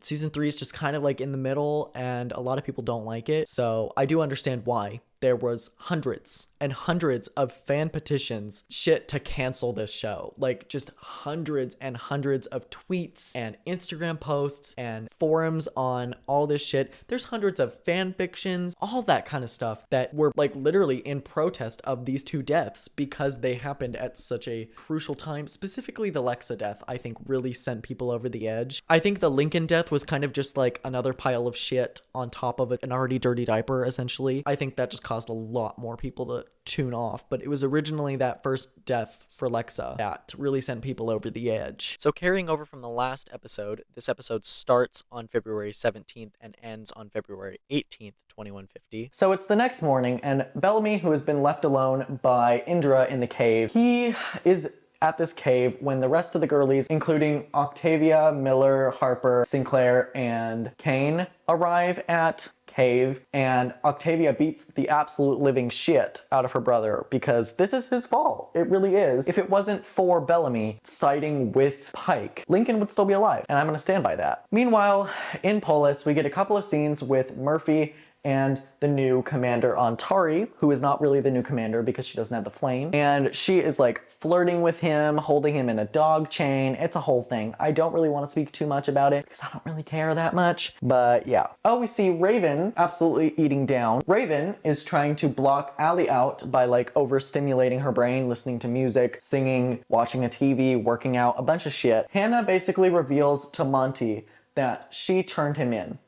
season 3 is just kind of like in the middle and a lot of people don't like it. So I do understand why. There was hundreds and hundreds of fan petitions shit to cancel this show. Like just hundreds and hundreds of tweets and Instagram posts and forums on all this shit. There's hundreds of fan fictions, all that kind of stuff that were like literally in protest of these two deaths because they happened at such a crucial time. Specifically the Lexa death, I think really sent people over the edge. I think the Lincoln death was kind of just like another pile of shit on top of an already dirty diaper, essentially. I think that just caused a lot more people to tune off, but it was originally that first death for Lexa that really sent people over the edge. So carrying over from the last episode, this episode starts on February 17th and ends on February 18th, 2150. So it's the next morning, and Bellamy, who has been left alone by Indra in the cave, he is at this cave when the rest of the girlies, including Octavia, Miller, Harper, Sinclair, and Kane, arrive at cave, and Octavia beats the absolute living shit out of her brother because this is his fault. It really is. If it wasn't for Bellamy siding with Pike, Lincoln would still be alive, and I'm gonna stand by that. Meanwhile, in Polis, we get a couple of scenes with Murphy and the new commander Antari, who is not really the new commander because she doesn't have the flame. And she is like flirting with him, holding him in a dog chain. It's a whole thing. I don't really want to speak too much about it because I don't really care that much, but yeah. Oh, we see Raven absolutely eating down. Raven is trying to block Allie out by like overstimulating her brain, listening to music, singing, watching a TV, working out, a bunch of shit. Hannah basically reveals to Monty that she turned him in.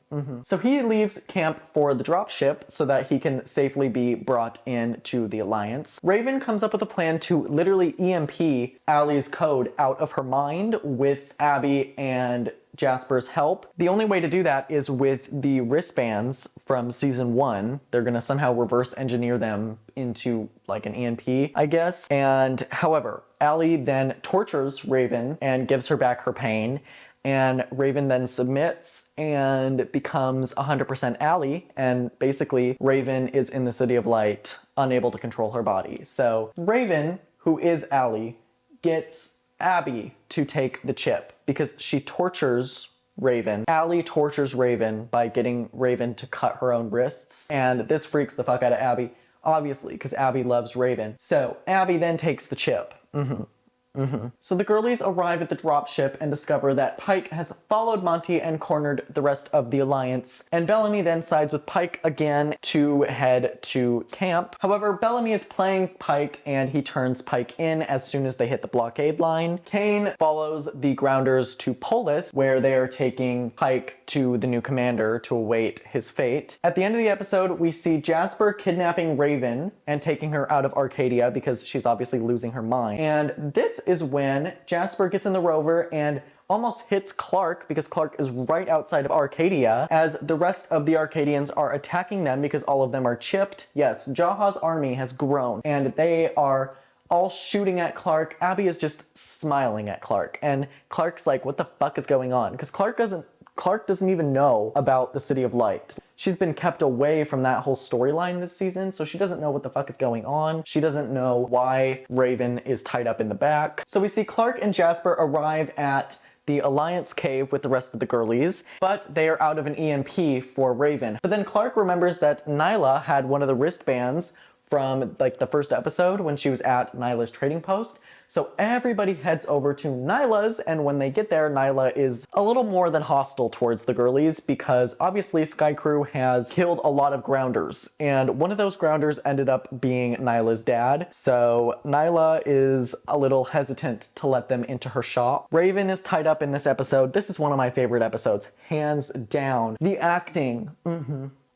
So he leaves camp for the dropship so that he can safely be brought in to the Alliance. Raven comes up with a plan to literally EMP Allie's code out of her mind with Abby and Jasper's help. The only way to do that is with the wristbands from season 1. They're gonna somehow reverse engineer them into like an EMP, I guess. And however, Allie then tortures Raven and gives her back her pain. And Raven then submits and becomes 100% Allie, and basically Raven is in the City of Light, unable to control her body. So Raven, who is Allie, gets Abby to take the chip because she tortures Raven. Allie tortures Raven by getting Raven to cut her own wrists, and this freaks the fuck out of Abby, obviously, because Abby loves Raven. So Abby then takes the chip. So the girlies arrive at the dropship and discover that Pike has followed Monty and cornered the rest of the Alliance, and Bellamy then sides with Pike again to head to camp. However, Bellamy is playing Pike and he turns Pike in as soon as they hit the blockade line. Kane follows the Grounders to Polis, where they are taking Pike to the new commander to await his fate. At the end of the episode, we see Jasper kidnapping Raven and taking her out of Arcadia because she's obviously losing her mind. And this is when Jasper gets in the rover and almost hits Clark because Clark is right outside of Arcadia as the rest of the Arcadians are attacking them because all of them are chipped. Yes, Jaha's army has grown and they are all shooting at Clark. Abby is just smiling at Clark and Clark's like, what the fuck is going on? Because Clark Clark doesn't even know about the City of Light. She's been kept away from that whole storyline this season, so she doesn't know what the fuck is going on. She doesn't know why Raven is tied up in the back. So we see Clark and Jasper arrive at the Alliance Cave with the rest of the girlies, but they are out of an EMP for Raven. But then Clark remembers that Nyla had one of the wristbands from like the first episode when she was at Nyla's trading post. So everybody heads over to Nyla's, and when they get there, Nyla is a little more than hostile towards the girlies because obviously Sky Crew has killed a lot of grounders, and one of those grounders ended up being Nyla's dad. So Nyla is a little hesitant to let them into her shop. Raven is tied up in this episode. This is one of my favorite episodes, hands down. The acting,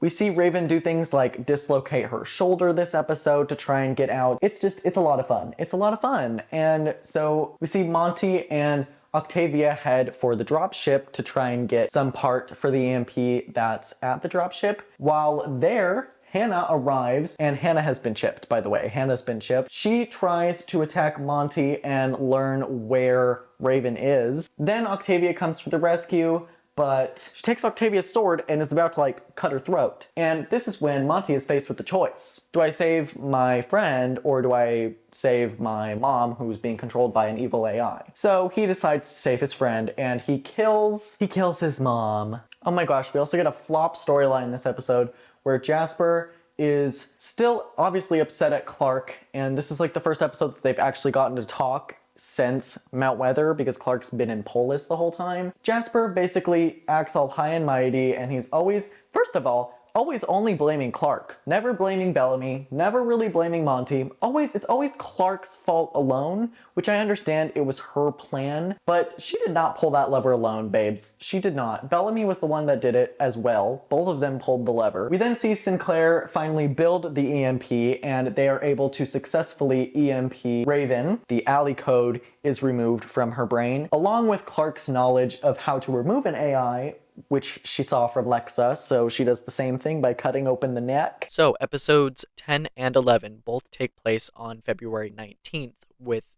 We see Raven do things like dislocate her shoulder this episode to try and get out. It's a lot of fun. It's a lot of fun. And so we see Monty and Octavia head for the dropship to try and get some part for the EMP that's at the dropship. While there, Hannah arrives, and Hannah has been chipped, by the way. Hannah's been chipped. She tries to attack Monty and learn where Raven is. Then Octavia comes for the rescue, but she takes Octavia's sword and is about to like cut her throat. And this is when Monty is faced with the choice. Do I save my friend or do I save my mom who's being controlled by an evil AI? So he decides to save his friend and he kills his mom. Oh my gosh, we also get a flop storyline this episode where Jasper is still obviously upset at Clark, and this is like the first episode that they've actually gotten to talk since Mount Weather because Clark's been in Polis the whole time. Jasper basically acts all high and mighty, and he's always, first of all, always only blaming Clark. Never blaming Bellamy, never really blaming Monty. It's always Clark's fault alone, which I understand it was her plan, but she did not pull that lever alone, babes. She did not. Bellamy was the one that did it as well. Both of them pulled the lever. We then see Sinclair finally build the EMP, and they are able to successfully EMP Raven. The alley code is removed from her brain, along with Clark's knowledge of how to remove an AI, which she saw from Lexa, so she does the same thing by cutting open the neck. So episodes 10 and 11 both take place on February 19th, with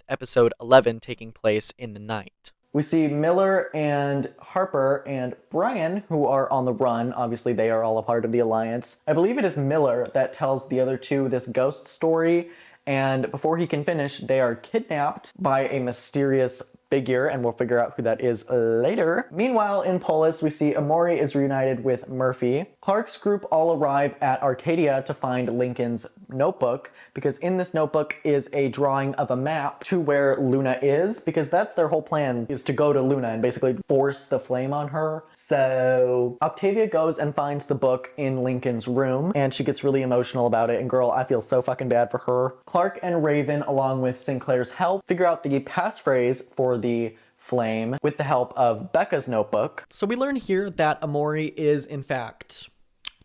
episode 11 taking place in the night. We see Miller and Harper and Brian, who are on the run. Obviously, they are all a part of the Alliance. I believe it is Miller that tells the other two this ghost story, and before he can finish, they are kidnapped by a mysterious figure, and we'll figure out who that is later. Meanwhile, in Polis, we see Amori is reunited with Murphy. Clark's group all arrive at Arcadia to find Lincoln's notebook, because in this notebook is a drawing of a map to where Luna is, because that's their whole plan, is to go to Luna and basically force the flame on her. So Octavia goes and finds the book in Lincoln's room, and she gets really emotional about it, and girl, I feel so fucking bad for her. Clark and Raven, along with Sinclair's help, figure out the passphrase for the flame with the help of Becca's notebook. So we learn here that Amori is in fact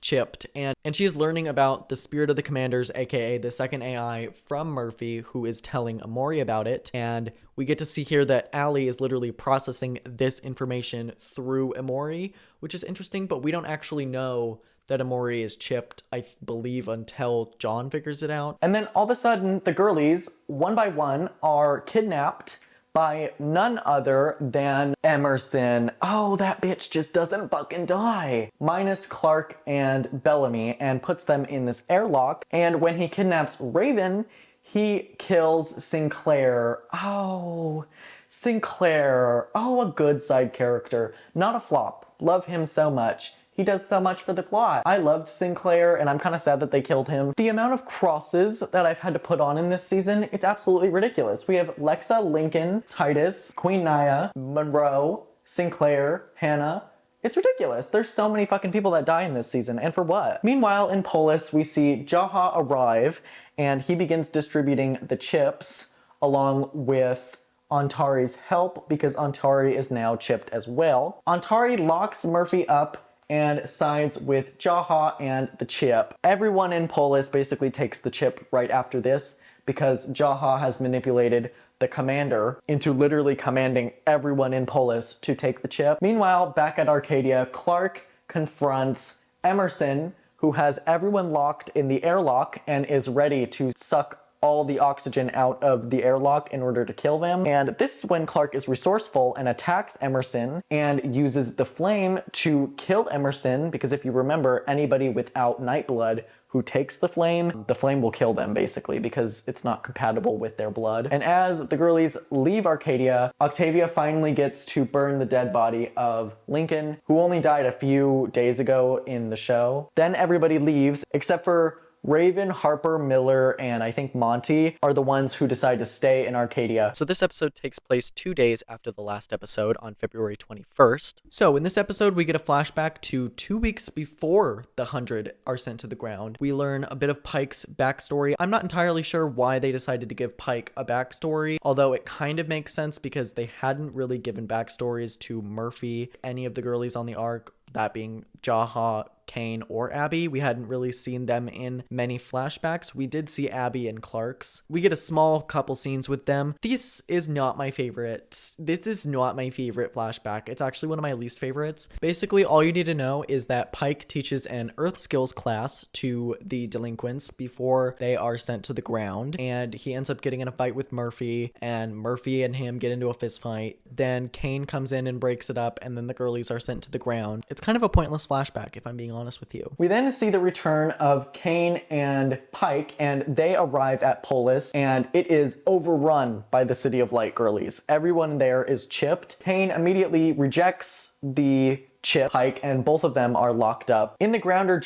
chipped, and she's learning about the spirit of the commanders, aka the second AI, from Murphy, who is telling Amori about it. And we get to see here that Allie is literally processing this information through Amori, which is interesting, but we don't actually know that Amori is chipped, I believe, until John figures it out. And then all of a sudden, the girlies, one by one, are kidnapped by none other than Emerson. Oh, that bitch just doesn't fucking die. Minus Clark and Bellamy, and puts them in this airlock. And when he kidnaps Raven, he kills Sinclair. Oh, Sinclair. Oh, a good side character. Not a flop. Love him so much. He does so much for the plot. I loved Sinclair, and I'm kind of sad that they killed him. The amount of crosses that I've had to put on in this season, it's absolutely ridiculous. We have Lexa, Lincoln, Titus, Queen Naya, Monroe, Sinclair, Hannah. It's ridiculous. There's so many fucking people that die in this season, and for what? Meanwhile, in Polis, we see Jaha arrive, and he begins distributing the chips along with Antari's help, because Antari is now chipped as well. Antari locks Murphy up and sides with Jaha and the chip. Everyone in Polis basically takes the chip right after this, because Jaha has manipulated the commander into literally commanding everyone in Polis to take the chip. Meanwhile, back at Arcadia, Clark confronts Emerson, who has everyone locked in the airlock and is ready to suck all the oxygen out of the airlock in order to kill them. And this is when Clark is resourceful and attacks Emerson and uses the flame to kill Emerson, because if you remember, anybody without Nightblood who takes the flame will kill them basically because it's not compatible with their blood. And as the girlies leave Arcadia, Octavia finally gets to burn the dead body of Lincoln, who only died a few days ago in the show. Then everybody leaves except for Raven, Harper, Miller, and I think Monty are the ones who decide to stay in Arcadia. So this episode takes place 2 days after the last episode on February 21st. So in this episode, we get a flashback to 2 weeks before the 100 are sent to the ground. We learn a bit of Pike's backstory. I'm not entirely sure why they decided to give Pike a backstory, although it kind of makes sense because they hadn't really given backstories to Murphy, any of the girlies on the arc, that being Jaha, Kane, or Abby. We hadn't really seen them in many flashbacks. We did see Abby and Clark's. We get a small couple scenes with them. This is not my favorite. This is not my favorite flashback. It's actually one of my least favorites. Basically, all you need to know is that Pike teaches an Earth Skills class to the delinquents before they are sent to the ground, and he ends up getting in a fight with Murphy, and Murphy and him get into a fist fight. Then Kane comes in and breaks it up, and then the girlies are sent to the ground. It's kind of a pointless flashback, if I'm being honest with you. We then see the return of Kane and Pike, and they arrive at Polis, and it is overrun by the City of Light girlies. Everyone there is chipped. Kane immediately rejects the chip Pike, and both of them are locked up in the Grounder's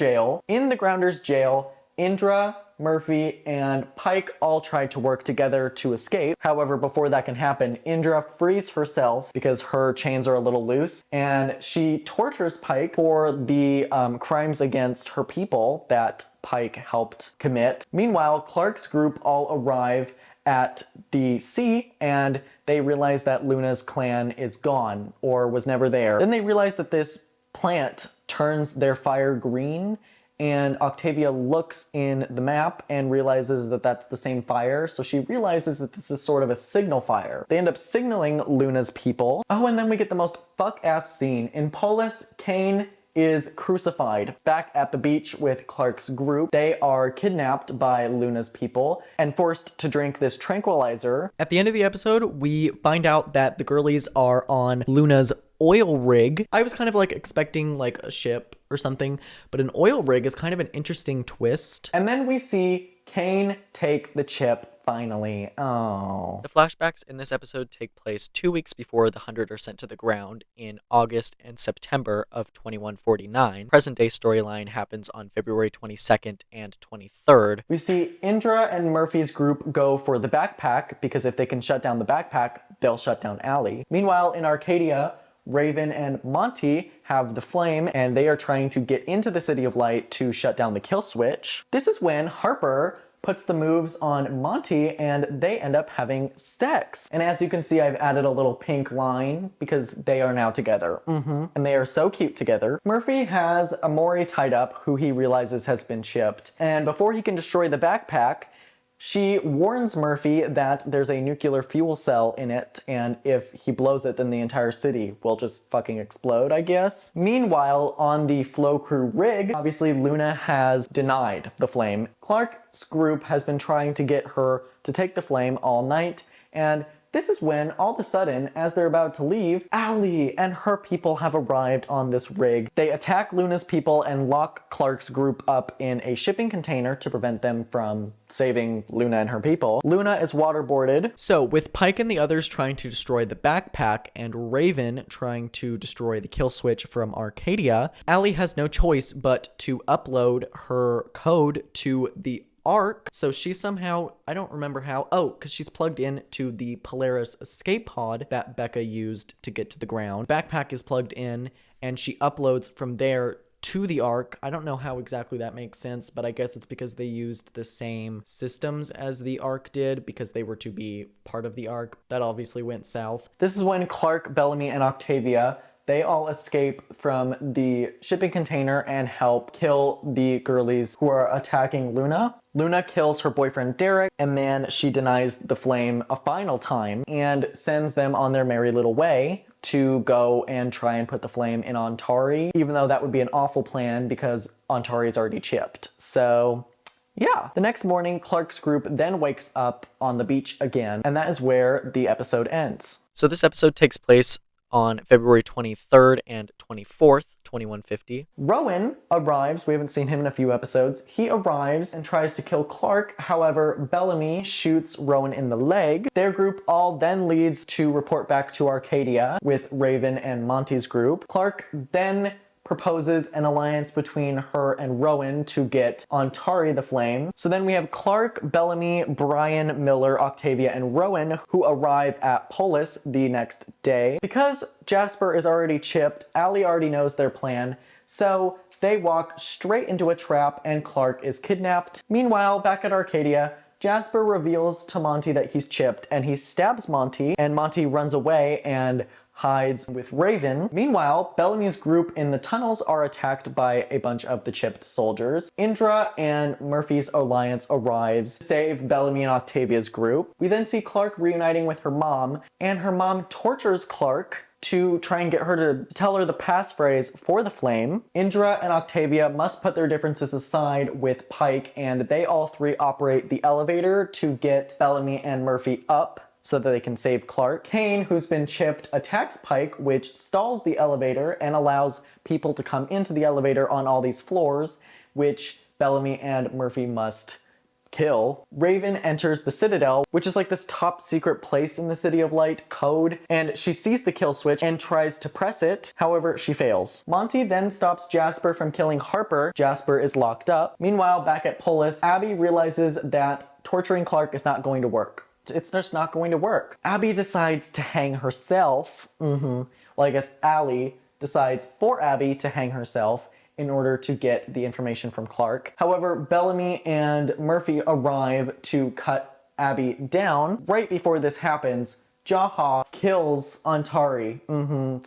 jail. Indra, Murphy, and Pike all try to work together to escape. However, before that can happen, Indra frees herself because her chains are a little loose, and she tortures Pike for the crimes against her people that Pike helped commit. Meanwhile, Clark's group all arrive at the sea, and they realize that Luna's clan is gone or was never there. Then they realize that this plant turns their fire green, and Octavia looks in the map and realizes that that's the same fire, so she realizes that this is sort of a signal fire. They end up signaling Luna's people. Oh, and then we get the most fuck-ass scene. In Polis, Kane is crucified. Back at the beach with Clark's group, they are kidnapped by Luna's people and forced to drink this tranquilizer. At the end of the episode, we find out that the girlies are on Luna's oil rig. I was kind of like expecting like a ship or something, but an oil rig is kind of an interesting twist. And then we see Kane take the chip finally. Oh. The flashbacks in this episode take place 2 weeks before the 100 are sent to the ground in August and September of 2149. Present day storyline happens on February 22nd and 23rd. We see Indra and Murphy's group go for the backpack because if they can shut down the backpack, they'll shut down Allie. Meanwhile, in Arcadia, Raven and Monty have the flame, and they are trying to get into the City of Light to shut down the kill switch. This is when Harper puts the moves on Monty, and they end up having sex. And as you can see, I've added a little pink line because they are now together. And they are so cute together. Murphy has Amori tied up, who he realizes has been chipped. And before he can destroy the backpack, she warns Murphy that there's a nuclear fuel cell in it, and if he blows it, then the entire city will just fucking explode, I guess. Meanwhile, on the Flow Crew rig, obviously Luna has denied the flame. Clark's group has been trying to get her to take the flame all night, and this is when, all of a sudden, as they're about to leave, Allie and her people have arrived on this rig. They attack Luna's people and lock Clark's group up in a shipping container to prevent them from saving Luna and her people. Luna is waterboarded. So, with Pike and the others trying to destroy the backpack and Raven trying to destroy the kill switch from Arcadia, Allie has no choice but to upload her code to the Ark. So she somehow, I don't remember how, because she's plugged in to the Polaris escape pod that Becca used to get to the ground. Backpack is plugged in, and she uploads from there to the Ark. I don't know how exactly that makes sense, but I guess it's because they used the same systems as the Ark did because they were to be part of the Ark. That obviously went south. This is when Clark, Bellamy, and Octavia, they all escape from the shipping container and help kill the girlies who are attacking Luna. Luna kills her boyfriend Derek, and then she denies the flame a final time and sends them on their merry little way to go and try and put the flame in Antari, even though that would be an awful plan because Antari is already chipped. So Yeah. The next morning, Clark's group then wakes up on the beach again, and that is where the episode ends. So this episode takes place on February 23rd and 24th, 2150. Rowan arrives. We haven't seen him in a few episodes. He arrives and tries to kill Clark. However, Bellamy shoots Rowan in the leg. Their group all then leads to report back to Arcadia with Raven and Monty's group. Clark then proposes an alliance between her and Rowan to get Antari the Flame. So then we have Clark, Bellamy, Brian, Miller, Octavia, and Rowan who arrive at Polis the next day. Because Jasper is already chipped, Allie already knows their plan, so they walk straight into a trap and Clark is kidnapped. Meanwhile, back at Arcadia, Jasper reveals to Monty that he's chipped and he stabs Monty, and Monty runs away and hides with Raven. Meanwhile, Bellamy's group in the tunnels are attacked by a bunch of the chipped soldiers. Indra and Murphy's alliance arrives to save Bellamy and Octavia's group. We then see Clark reuniting with her mom, and her mom tortures Clark to try and get her to tell her the passphrase for the flame. Indra and Octavia must put their differences aside with Pike, and they all three operate the elevator to get Bellamy and Murphy up so that they can save Clark. Kane, who's been chipped, attacks Pike, which stalls the elevator and allows people to come into the elevator on all these floors, which Bellamy and Murphy must kill. Raven enters the Citadel, which is like this top secret place in the City of Light code, and she sees the kill switch and tries to press it. However, she fails. Monty then stops Jasper from killing Harper. Jasper is locked up. Meanwhile, back at Polis, Abby realizes that torturing Clark is not going to work. It's just not going to work. Abby decides to hang herself. Well, I guess Allie decides for Abby to hang herself in order to get the information from Clark. However, Bellamy and Murphy arrive to cut Abby down. Right before this happens, Jaha kills Antari,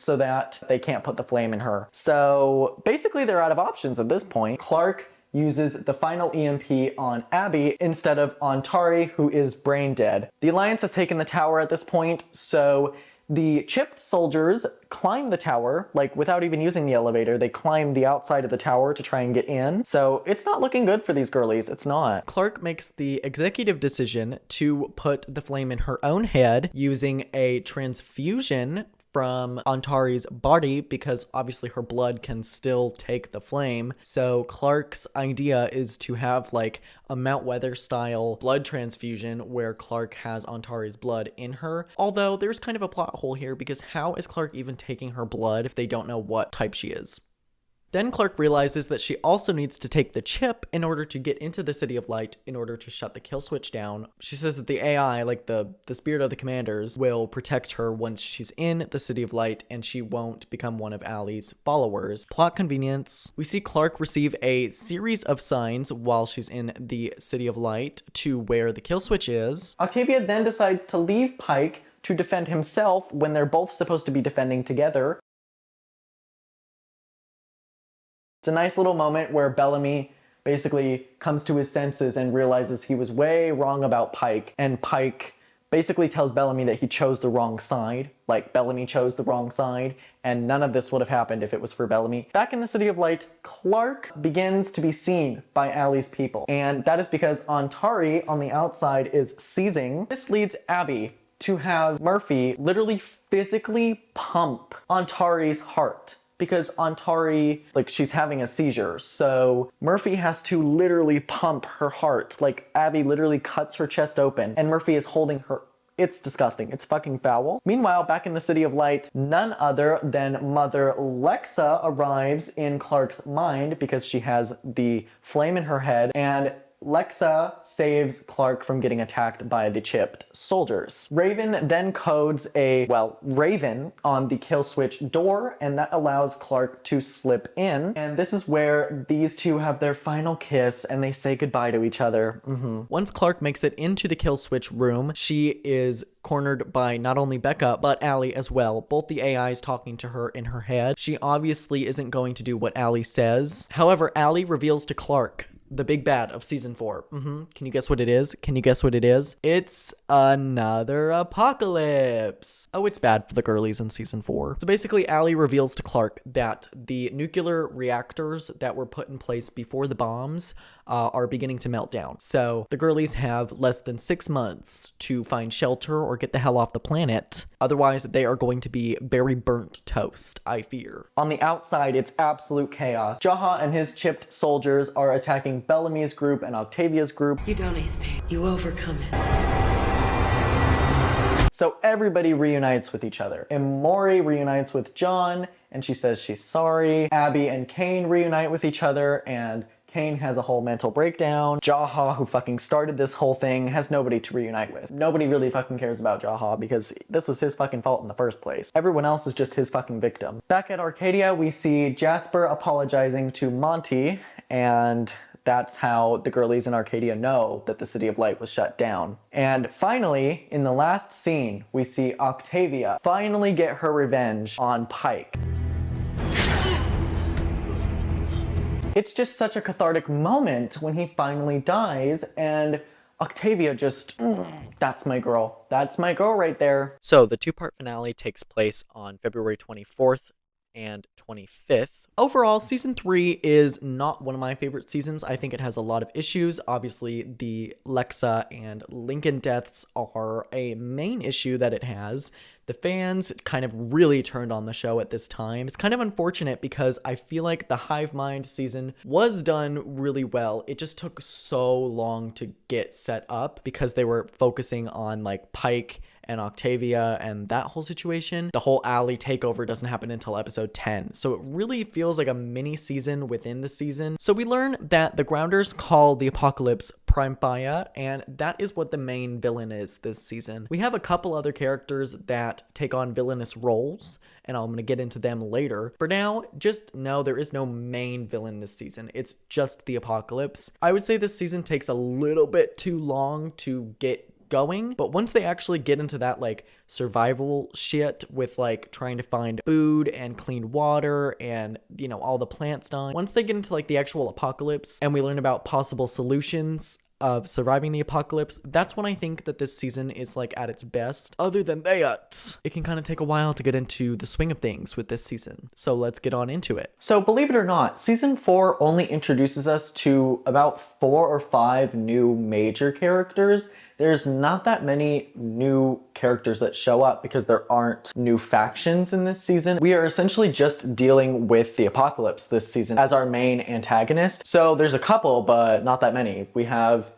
so that they can't put the flame in her. So basically they're out of options at this point. Clark uses the final EMP on Abby instead of Antari, who is brain dead. The Alliance has taken the tower at this point, so the chipped soldiers climb the tower, like without even using the elevator. They climb the outside of the tower to try and get in. So it's not looking good for these girlies. It's not. Clark makes the executive decision to put the flame in her own head using a transfusion from Antari's body, because obviously her blood can still take the flame. So Clark's idea is to have like a Mount Weather style blood transfusion where Clark has Antari's blood in her. Although there's kind of a plot hole here, because how is Clark even taking her blood if they don't know what type she is? Then Clark realizes that she also needs to take the chip in order to get into the City of Light in order to shut the kill switch down. She says that the AI, like the spirit of the commanders, will protect her once she's in the City of Light and she won't become one of Allie's followers. Plot convenience. We see Clark receive a series of signs while she's in the City of Light to where the kill switch is. Octavia then decides to leave Pike to defend himself when they're both supposed to be defending together. It's a nice little moment where Bellamy basically comes to his senses and realizes he was way wrong about Pike, and Pike basically tells Bellamy that he chose the wrong side, like Bellamy chose the wrong side, and none of this would have happened if it was for Bellamy. Back in the City of Light, Clark begins to be seen by Allie's people, and that is because Antari on the outside is seizing. This leads Abby to have Murphy literally physically pump Antari's heart, because Antari, like, she's having a seizure. So Murphy has to literally pump her heart. Like, Abby literally cuts her chest open and Murphy is holding her. It's disgusting. It's fucking foul. Meanwhile, back in the City of Light, none other than Mother Lexa arrives in Clark's mind because she has the flame in her head, and Lexa saves Clark from getting attacked by the chipped soldiers. Raven then codes a, Raven on the kill switch door, and that allows Clark to slip in. And this is where these two have their final kiss and they say goodbye to each other. Once Clark makes it into the kill switch room, she is cornered by not only Becca, but Allie as well. Both the AIs talking to her in her head. She obviously isn't going to do what Allie says. However, Allie reveals to Clark the big bad of season 4. Can you guess what it is? Can you guess what it is? It's another apocalypse. Oh, it's bad for the girlies in season 4. So basically, Allie reveals to Clark that the nuclear reactors that were put in place before the bombs are beginning to melt down. So the girlies have less than 6 months to find shelter or get the hell off the planet. Otherwise, they are going to be very burnt toast, I fear. On the outside, it's absolute chaos. Jaha and his chipped soldiers are attacking Bellamy's group and Octavia's group. You don't ace pain. You overcome it. So everybody reunites with each other. And Maury reunites with John, and she says she's sorry. Abby and Kane reunite with each other, and Kane has a whole mental breakdown. Jaha, who fucking started this whole thing, has nobody to reunite with. Nobody really fucking cares about Jaha because this was his fucking fault in the first place. Everyone else is just his fucking victim. Back at Arcadia, we see Jasper apologizing to Monty, and that's how the girlies in Arcadia know that the City of Light was shut down. And finally, in the last scene, we see Octavia finally get her revenge on Pike. It's just such a cathartic moment when he finally dies, and Octavia just, that's my girl. That's my girl right there. So the 2-part finale takes place on February 24th and 25th. Overall, season 3 is not one of my favorite seasons. I think it has a lot of issues. Obviously, the Lexa and Lincoln deaths are a main issue that it has. The fans kind of really turned on the show at this time. It's kind of unfortunate because I feel like the Hive Mind season was done really well. It just took so long to get set up because they were focusing on like Pike and Octavia and that whole situation. The whole Allie takeover doesn't happen until episode 10. So it really feels like a mini season within the season. So we learn that the Grounders call the apocalypse Primepia, and that is what the main villain is this season. We have a couple other characters that take on villainous roles, and I'm going to get into them later. For now, just know there is no main villain this season. It's just the apocalypse. I would say this season takes a little bit too long to get going, but once they actually get into that like survival shit with like trying to find food and clean water and, you know, all the plants dying, once they get into like the actual apocalypse and we learn about possible solutions of surviving the apocalypse, that's when I think that this season is like at its best. Other than that, it can kind of take a while to get into the swing of things with this season. So let's get on into it. So believe it or not, season 4 only introduces us to about 4 or 5 new major characters. There's not that many new characters that show up because there aren't new factions in this season. We are essentially just dealing with the apocalypse this season as our main antagonist. So there's a couple, but not that many.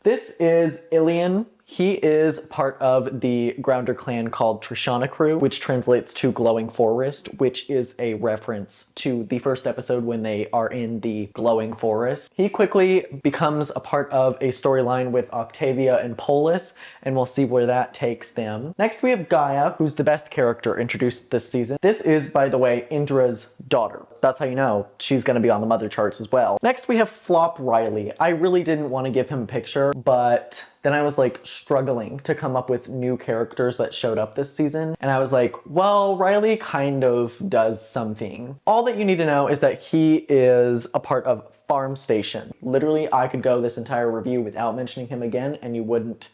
This is Ilian. He is part of the Grounder clan called Trishana Crew, which translates to Glowing Forest, which is a reference to the first episode when they are in the Glowing Forest. He quickly becomes a part of a storyline with Octavia and Polis, and we'll see where that takes them. Next, we have Gaia, who's the best character introduced this season. This is, by the way, Indra's daughter. That's how you know she's going to be on the mother charts as well. Next, we have Flop Riley. I really didn't want to give him a picture, but then I was like struggling to come up with new characters that showed up this season. And I was like, well, Riley kind of does something. All that you need to know is that he is a part of Farm Station. Literally, I could go this entire review without mentioning him again and you wouldn't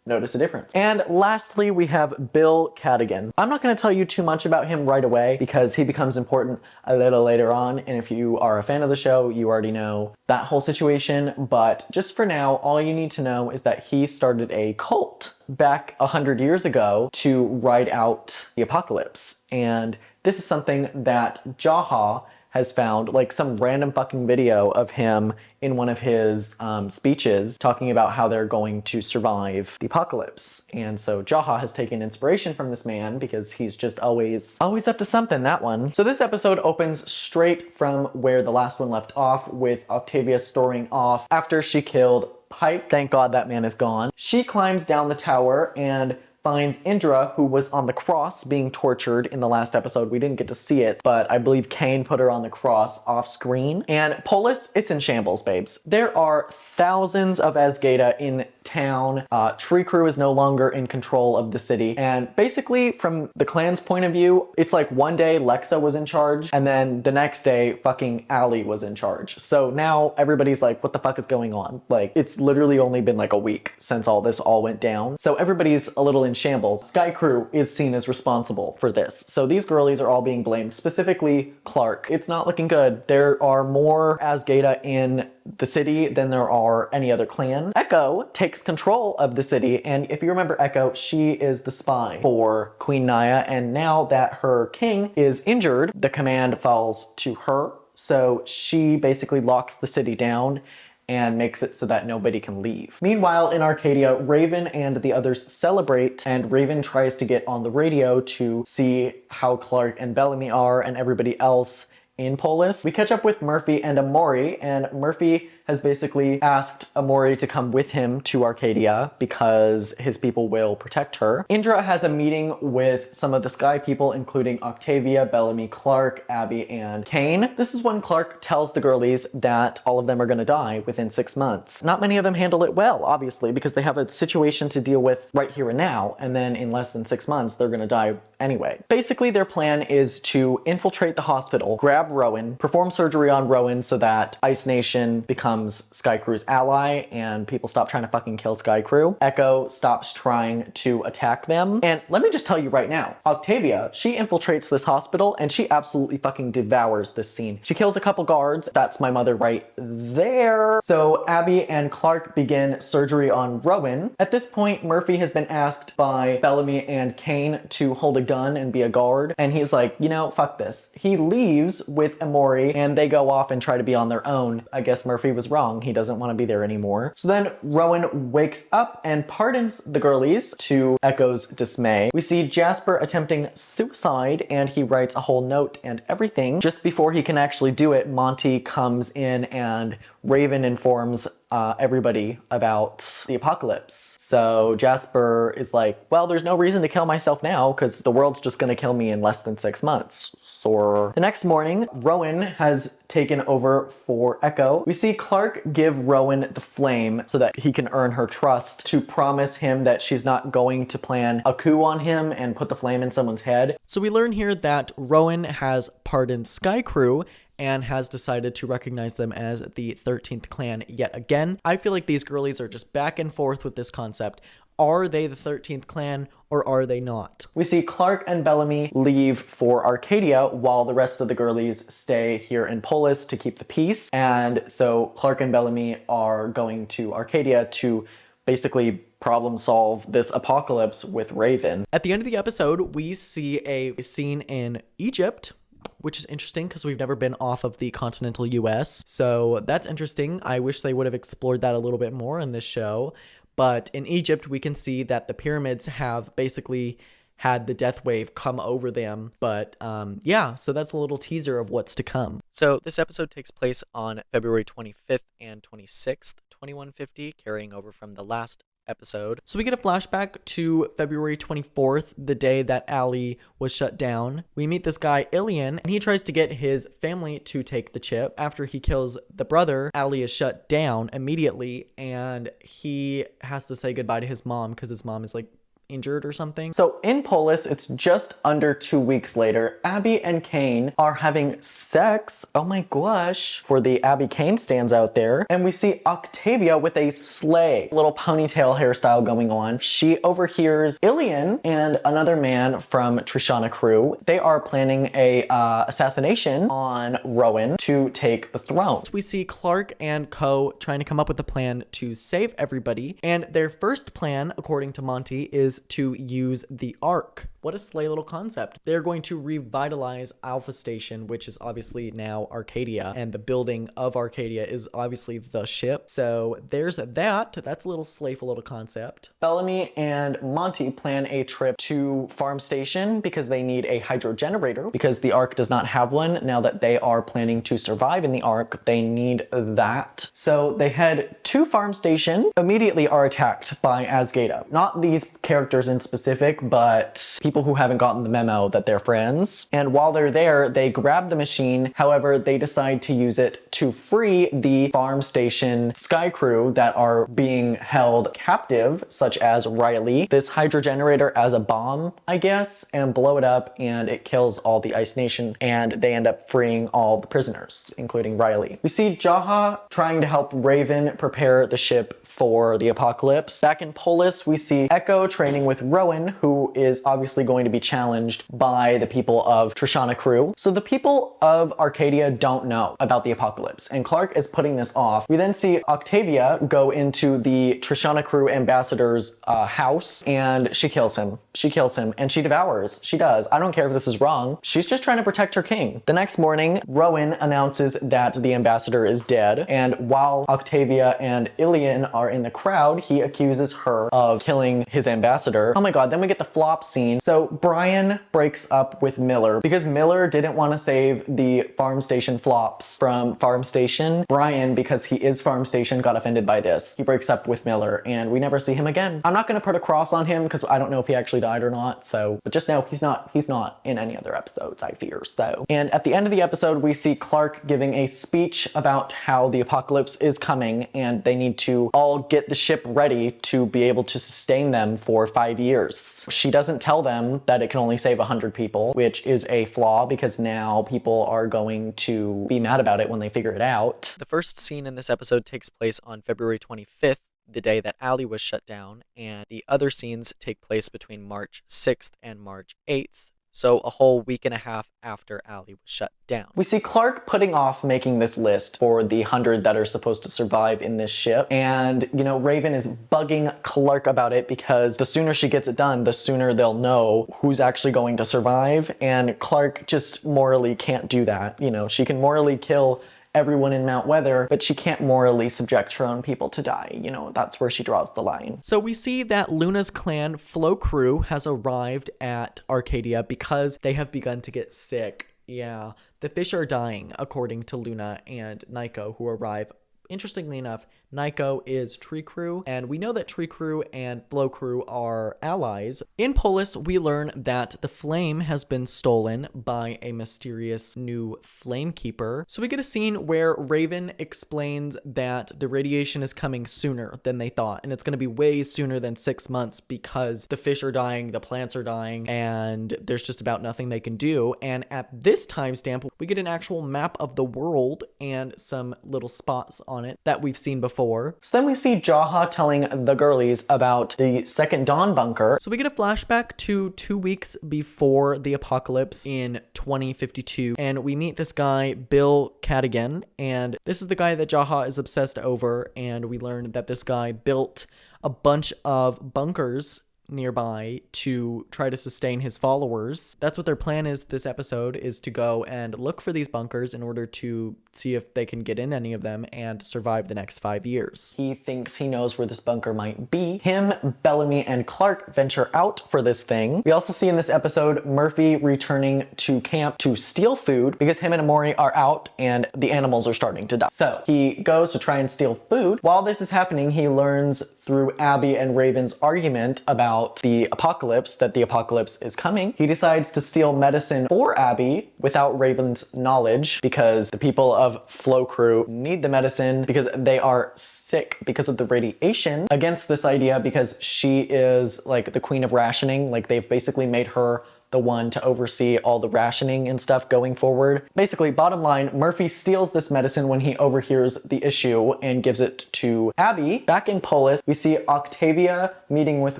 notice a difference. And lastly, we have Bill Cadigan. I'm not going to tell you too much about him right away because he becomes important a little later on. And if you are a fan of the show, you already know that whole situation. But just for now, all you need to know is that he started a cult back 100 years ago to ride out the apocalypse. And this is something that Jaha has found, like some random fucking video of him in one of his speeches talking about how they're going to survive the apocalypse. And so Jaha has taken inspiration from this man because he's just always up to something, that one. So this episode opens straight from where the last one left off, with Octavia storming off after she killed Pike. Thank God that man is gone. She climbs down the tower and finds Indra, who was on the cross being tortured in the last episode. We didn't get to see it, but I believe Kane put her on the cross off screen. And Polis, it's in shambles, babes. There are thousands of Azgeda in town. Tree Crew is no longer in control of the city. And basically, from the clan's point of view, it's like one day Lexa was in charge, and then the next day fucking Allie was in charge. So now everybody's like, what the fuck is going on? Like, it's literally only been like a week since all this all went down. So everybody's a little in shambles. Sky Crew is seen as responsible for this. So these girlies are all being blamed, specifically Clark. It's not looking good. There are more Asgata in the city than there are any other clan. Echo takes control of the city, and if you remember Echo, she is the spy for Queen Naya, and now that her king is injured, the command falls to her. So she basically locks the city down and makes it so that nobody can leave. Meanwhile, in Arcadia, Raven and the others celebrate, and Raven tries to get on the radio to see how Clark and Bellamy are and everybody else in Polis. We catch up with Murphy and Amori, and Murphy has basically asked Amori to come with him to Arcadia because his people will protect her. Indra has a meeting with some of the Sky people, including Octavia, Bellamy, Clark, Abby, and Kane. This is when Clark tells the girlies that all of them are gonna die within 6 months. Not many of them handle it well, obviously, because they have a situation to deal with right here and now, and then in less than 6 months, they're gonna die anyway. Basically, their plan is to infiltrate the hospital, grab Rowan, perform surgery on Rowan so that Ice Nation becomes Sky Crew's ally and people stop trying to fucking kill Sky Crew. Echo stops trying to attack them. And let me just tell you right now, Octavia, she infiltrates this hospital and she absolutely fucking devours this scene. She kills a couple guards. That's my mother right there. So Abby and Clark begin surgery on Rowan. At this point, Murphy has been asked by Bellamy and Kane to hold a gun and be a guard. And he's like, you know, fuck this. He leaves with Amori and they go off and try to be on their own. I guess Murphy was wrong. He doesn't want to be there anymore. So then Rowan wakes up and pardons the girlies to Echo's dismay. We see Jasper attempting suicide and he writes a whole note and everything. Just before he can actually do it, Monty comes in and Raven informs everybody about the apocalypse. So Jasper is like, well, there's no reason to kill myself now because the world's just gonna kill me in less than 6 months. So the next morning, Rowan has taken over for Echo. We see Clark give Rowan the flame so that he can earn her trust to promise him that she's not going to plan a coup on him and put the flame in someone's head. So we learn here that Rowan has pardoned Sky Crew and has decided to recognize them as the 13th clan yet again. I feel like these girlies are just back and forth with this concept. Are they the 13th clan or are they not? We see Clark and Bellamy leave for Arcadia while the rest of the girlies stay here in Polis to keep the peace. And so Clark and Bellamy are going to Arcadia to basically problem solve this apocalypse with Raven. At the end of the episode, we see a scene in Egypt, which is interesting because we've never been off of the continental US. So that's interesting. I wish they would have explored that a little bit more in this show. But in Egypt, we can see that the pyramids have basically had the death wave come over them. But yeah, so that's a little teaser of what's to come. So this episode takes place on February 25th and 26th, 2150, carrying over from the last episode. So we get a flashback to February 24th, the day that Allie was shut down. We meet this guy, Ilian, and he tries to get his family to take the chip. After he kills the brother, Allie is shut down immediately, and he has to say goodbye to his mom because his mom is like injured or something. So in Polis, it's just under 2 weeks later. Abby and Kane are having sex. Oh my gosh. For the Abby Kane stands out there. And we see Octavia with a sleigh, little ponytail hairstyle going on. She overhears Ilian and another man from Trishana Crew. They are planning a assassination on Rowan to take the throne. We see Clark and Co trying to come up with a plan to save everybody. And their first plan, according to Monty, is to use the Ark. What a slay little concept. They're going to revitalize Alpha Station, which is obviously now Arcadia, and the building of Arcadia is obviously the ship. So there's that. That's a little slayful little concept. Bellamy and Monty plan a trip to Farm Station because they need a hydro generator because the Ark does not have one. Now that they are planning to survive in the Ark, they need that. So they head to Farm Station, immediately are attacked by Asgata. Not these characters in specific, but people who haven't gotten the memo that they're friends. And while they're there, they grab the machine. However, they decide to use it to free the farm station sky crew that are being held captive, such as Riley, this Hydra generator as a bomb, I guess, and blow it up, and it kills all the Ice Nation, and they end up freeing all the prisoners, including Riley. We see Jaha trying to help Raven prepare the ship for the apocalypse. Back in Polis, we see Echo training with Rowan, who is obviously going to be challenged by the people of Trishana crew. So the people of Arcadia don't know about the apocalypse, and Clark is putting this off. We then see Octavia go into the Trishana crew ambassador's house, and she kills him. She kills him, and she devours. She does. I don't care if this is wrong. She's just trying to protect her king. The next morning, Rowan announces that the ambassador is dead, and while Octavia and Ilian are in the crowd, he accuses her of killing his ambassador. Oh my god, then we get the flop scene. So Brian breaks up with Miller because Miller didn't want to save the farm station flops from farm station. Brian, because he is farm station, got offended by this. He breaks up with Miller, and we never see him again. I'm not going to put a cross on him because I don't know if he actually died or not, so, but just know he's not in any other episodes, I fear. So, and at the end of the episode, we see Clark giving a speech about how the apocalypse is coming, and they need to all get the ship ready to be able to sustain them for 5 years. She doesn't tell them that it can only save 100 people, which is a flaw because now people are going to be mad about it when they figure it out. The first scene in this episode takes place on February 25th, the day that Allie was shut down, and the other scenes take place between March 6th and March 8th. So a whole week and a half after Allie was shut down. We see Clark putting off making this list for the 100 that are supposed to survive in this ship. And, you know, Raven is bugging Clark about it because the sooner she gets it done, the sooner they'll know who's actually going to survive. And Clark just morally can't do that. You know, she can morally kill everyone in Mount Weather, but she can't morally subject her own people to die. You know, that's where she draws the line. So we see that Luna's clan Flow Crew has arrived at Arcadia because they have begun to get sick. Yeah, the fish are dying, according to Luna and Nico, who arrive. Interestingly enough, Nico is Tree Crew, and we know that Tree Crew and Flow Crew are allies. In Polis, we learn that the flame has been stolen by a mysterious new Flamekeeper. So we get a scene where Raven explains that the radiation is coming sooner than they thought, and it's going to be way sooner than 6 months because the fish are dying, the plants are dying, and there's just about nothing they can do. And at this timestamp, we get an actual map of the world and some little spots on it that we've seen before. So then we see Jaha telling the girlies about the Second Dawn bunker. So we get a flashback to 2 weeks before the apocalypse in 2052, and we meet this guy, Bill Cadigan, and this is the guy that Jaha is obsessed over, and we learn that this guy built a bunch of bunkers nearby to try to sustain his followers. That's what their plan is this episode, is to go and look for these bunkers in order to see if they can get in any of them and survive the next 5 years. He thinks he knows where this bunker might be. Him, Bellamy, and Clark venture out for this thing. We also see in this episode Murphy returning to camp to steal food because him and Amori are out and the animals are starting to die. So he goes to try and steal food. While this is happening, he learns through Abby and Raven's argument about the apocalypse, that the apocalypse is coming. He decides to steal medicine for Abby without Raven's knowledge because the people of Flow Crew need the medicine because they are sick because of the radiation, against this idea because she is like the queen of rationing. Like they've basically made her the one to oversee all the rationing and stuff going forward. Basically, bottom line, Murphy steals this medicine when he overhears the issue and gives it to Abby. Back in Polis, we see Octavia meeting with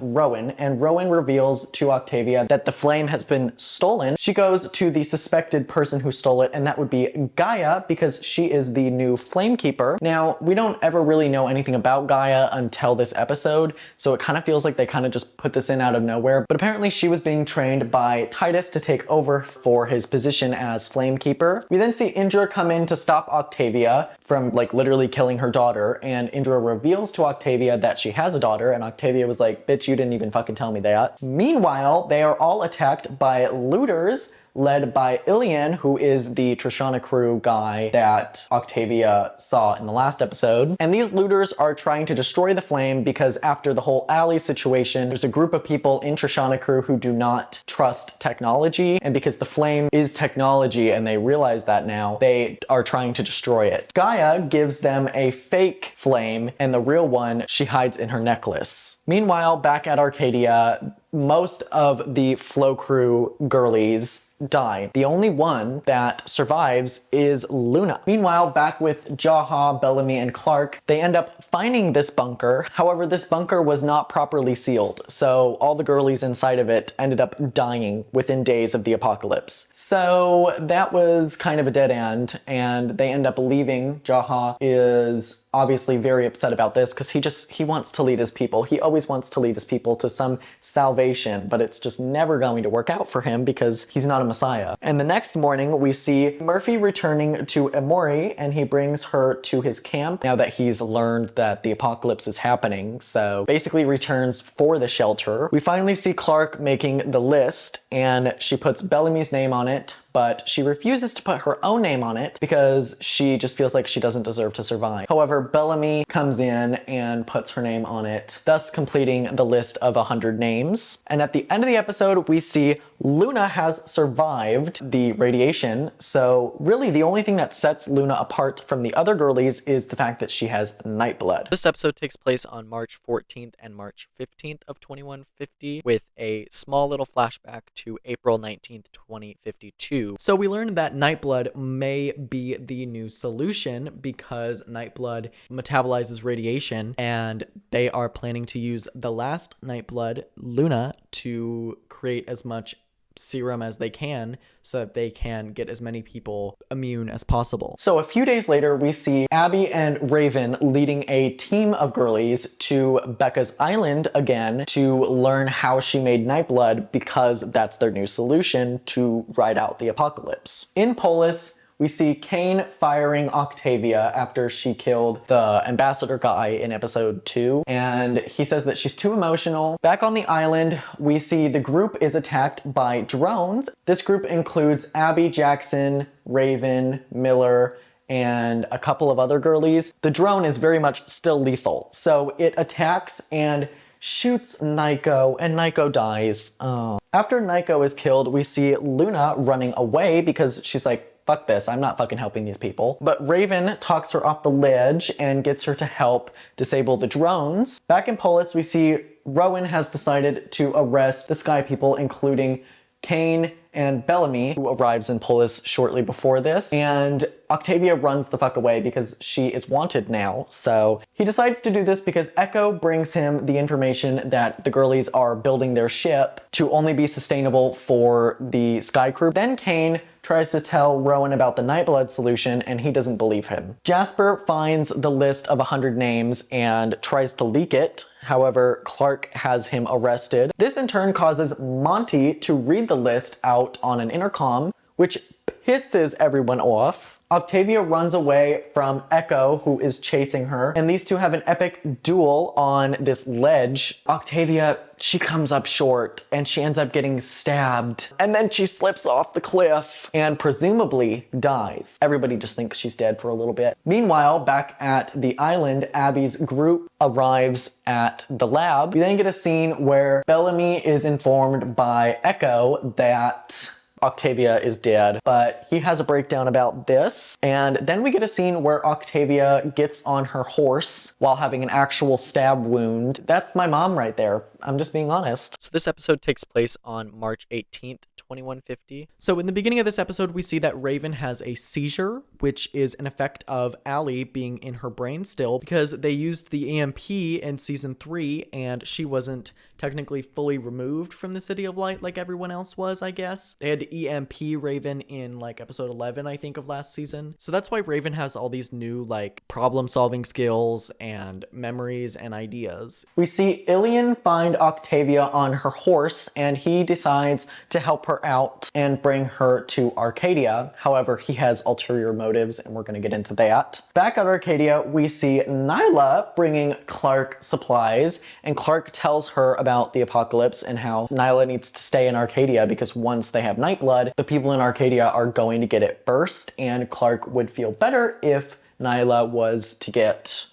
Rowan, and Rowan reveals to Octavia that the flame has been stolen. She goes to the suspected person who stole it, and that would be Gaia, because she is the new Flamekeeper. Now, we don't ever really know anything about Gaia until this episode, so it kind of feels like they kind of just put this in out of nowhere, but apparently she was being trained by Titus to take over for his position as Flamekeeper. We then see Indra come in to stop Octavia from like literally killing her daughter, and Indra reveals to Octavia that she has a daughter, and Octavia was like, bitch, you didn't even fucking tell me that. Meanwhile, they are all attacked by looters led by Ilian, who is the Trishana crew guy that Octavia saw in the last episode. And these looters are trying to destroy the flame because after the whole alley situation, there's a group of people in Trishana crew who do not trust technology. And because the flame is technology and they realize that now, they are trying to destroy it. Gaia gives them a fake flame, and the real one she hides in her necklace. Meanwhile, back at Arcadia, most of the Flow crew girlies die. The only one that survives is Luna. Meanwhile, back with Jaha, Bellamy, and Clark, they end up finding this bunker. However, this bunker was not properly sealed, so all the girlies inside of it ended up dying within days of the apocalypse. So that was kind of a dead end, and they end up leaving. Jaha is obviously very upset about this because he wants to lead his people. He always wants to lead his people to some salvation, but it's just never going to work out for him because he's not a Messiah. And the next morning, we see Murphy returning to Emori, and he brings her to his camp now that he's learned that the apocalypse is happening. So basically returns for the shelter. We finally see Clark making the list, and she puts Bellamy's name on it, but she refuses to put her own name on it because she just feels like she doesn't deserve to survive. However, Bellamy comes in and puts her name on it, thus completing the list of 100 names. And at the end of the episode, we see Luna has survived the radiation, so really the only thing that sets Luna apart from the other girlies is the fact that she has Nightblood. This episode takes place on March 14th and March 15th of 2150, with a small little flashback to April 19th, 2052. So we learned that Nightblood may be the new solution because Nightblood metabolizes radiation, and they are planning to use the last Nightblood, Luna, to create as much serum as they can so that they can get as many people immune as possible. So a few days later, we see Abby and Raven leading a team of girlies to Becca's island again to learn how she made Nightblood because that's their new solution to ride out the apocalypse. In Polis, we see Kane firing Octavia after she killed the ambassador guy in episode 2, and he says that she's too emotional. Back on the island, we see the group is attacked by drones. This group includes Abby, Jackson, Raven, Miller, and a couple of other girlies. The drone is very much still lethal, so it attacks and shoots Naiko, and Naiko dies. After Naiko is killed, we see Luna running away because she's like, fuck this, I'm not fucking helping these people. But Raven talks her off the ledge and gets her to help disable the drones. Back in Polis, we see Rowan has decided to arrest the Sky People, including Kane and Bellamy, who arrives in Polis shortly before this, and Octavia runs the fuck away because she is wanted now. So he decides to do this because Echo brings him the information that the girlies are building their ship to only be sustainable for the Sky Crew. Then Kane tries to tell Rowan about the Nightblood solution, and he doesn't believe him. Jasper finds the list of 100 names and tries to leak it. However, Clark has him arrested. This in turn causes Monty to read the list out on an intercom, which pisses everyone off. Octavia runs away from Echo, who is chasing her, and these two have an epic duel on this ledge. Octavia, she comes up short, and she ends up getting stabbed, and then she slips off the cliff and presumably dies. Everybody just thinks she's dead for a little bit. Meanwhile, back at the island, Abby's group arrives at the lab. We then get a scene where Bellamy is informed by Echo that Octavia is dead, but he has a breakdown about this. And then we get a scene where Octavia gets on her horse while having an actual stab wound. That's my mom right there. I'm just being honest. So this episode takes place on March 18th, 2150. So in the beginning of this episode, we see that Raven has a seizure, which is an effect of Allie being in her brain still because they used the EMP in season 3 and she wasn't technically fully removed from the City of Light like everyone else was, I guess. They had to EMP Raven in like episode 11, I think, of last season. So that's why Raven has all these new like problem solving skills and memories and ideas. We see Ilian find Octavia on her horse and he decides to help her out and bring her to Arcadia. However, he has ulterior motives and we're going to get into that. Back at Arcadia, we see Nyla bringing Clark supplies and Clark tells her about about the apocalypse and how Nyla needs to stay in Arcadia because once they have Nightblood, the people in Arcadia are going to get it first, and Clark would feel better if Nyla was to get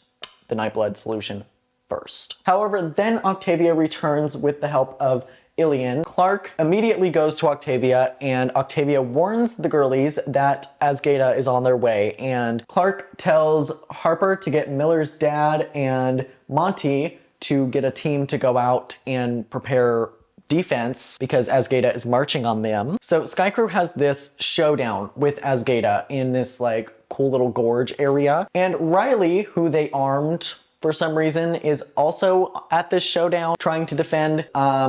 the Nightblood solution first. However, then Octavia returns with the help of Ilian. Clark immediately goes to Octavia, and Octavia warns the girlies that Azgeda is on their way, and Clark tells Harper to get Miller's dad and Monty to get a team to go out and prepare defense because Azgeda is marching on them. So Sky Crew has this showdown with Azgeda in this like cool little gorge area, and Riley, who they armed for some reason, is also at this showdown trying to defend.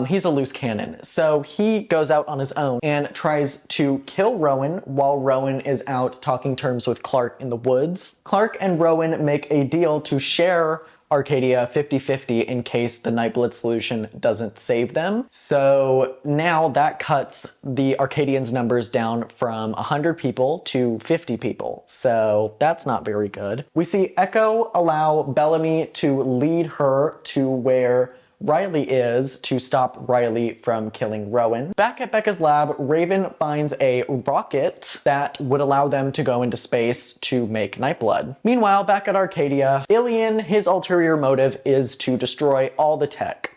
He's a loose cannon, so he goes out on his own and tries to kill Rowan while Rowan is out talking terms with Clark in the woods. Clark and Rowan make a deal to share Arcadia 50-50 in case the Nightblood solution doesn't save them. So now that cuts the Arcadians' numbers down from 100 people to 50 people. So that's not very good. We see Echo allow Bellamy to lead her to where Riley is to stop Riley from killing Rowan. Back at Becca's lab, Raven finds a rocket that would allow them to go into space to make Nightblood. Meanwhile, back at Arcadia, Ilian, his ulterior motive is to destroy all the tech.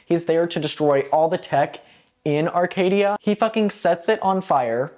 He's there to destroy all the tech in Arcadia. He fucking sets it on fire,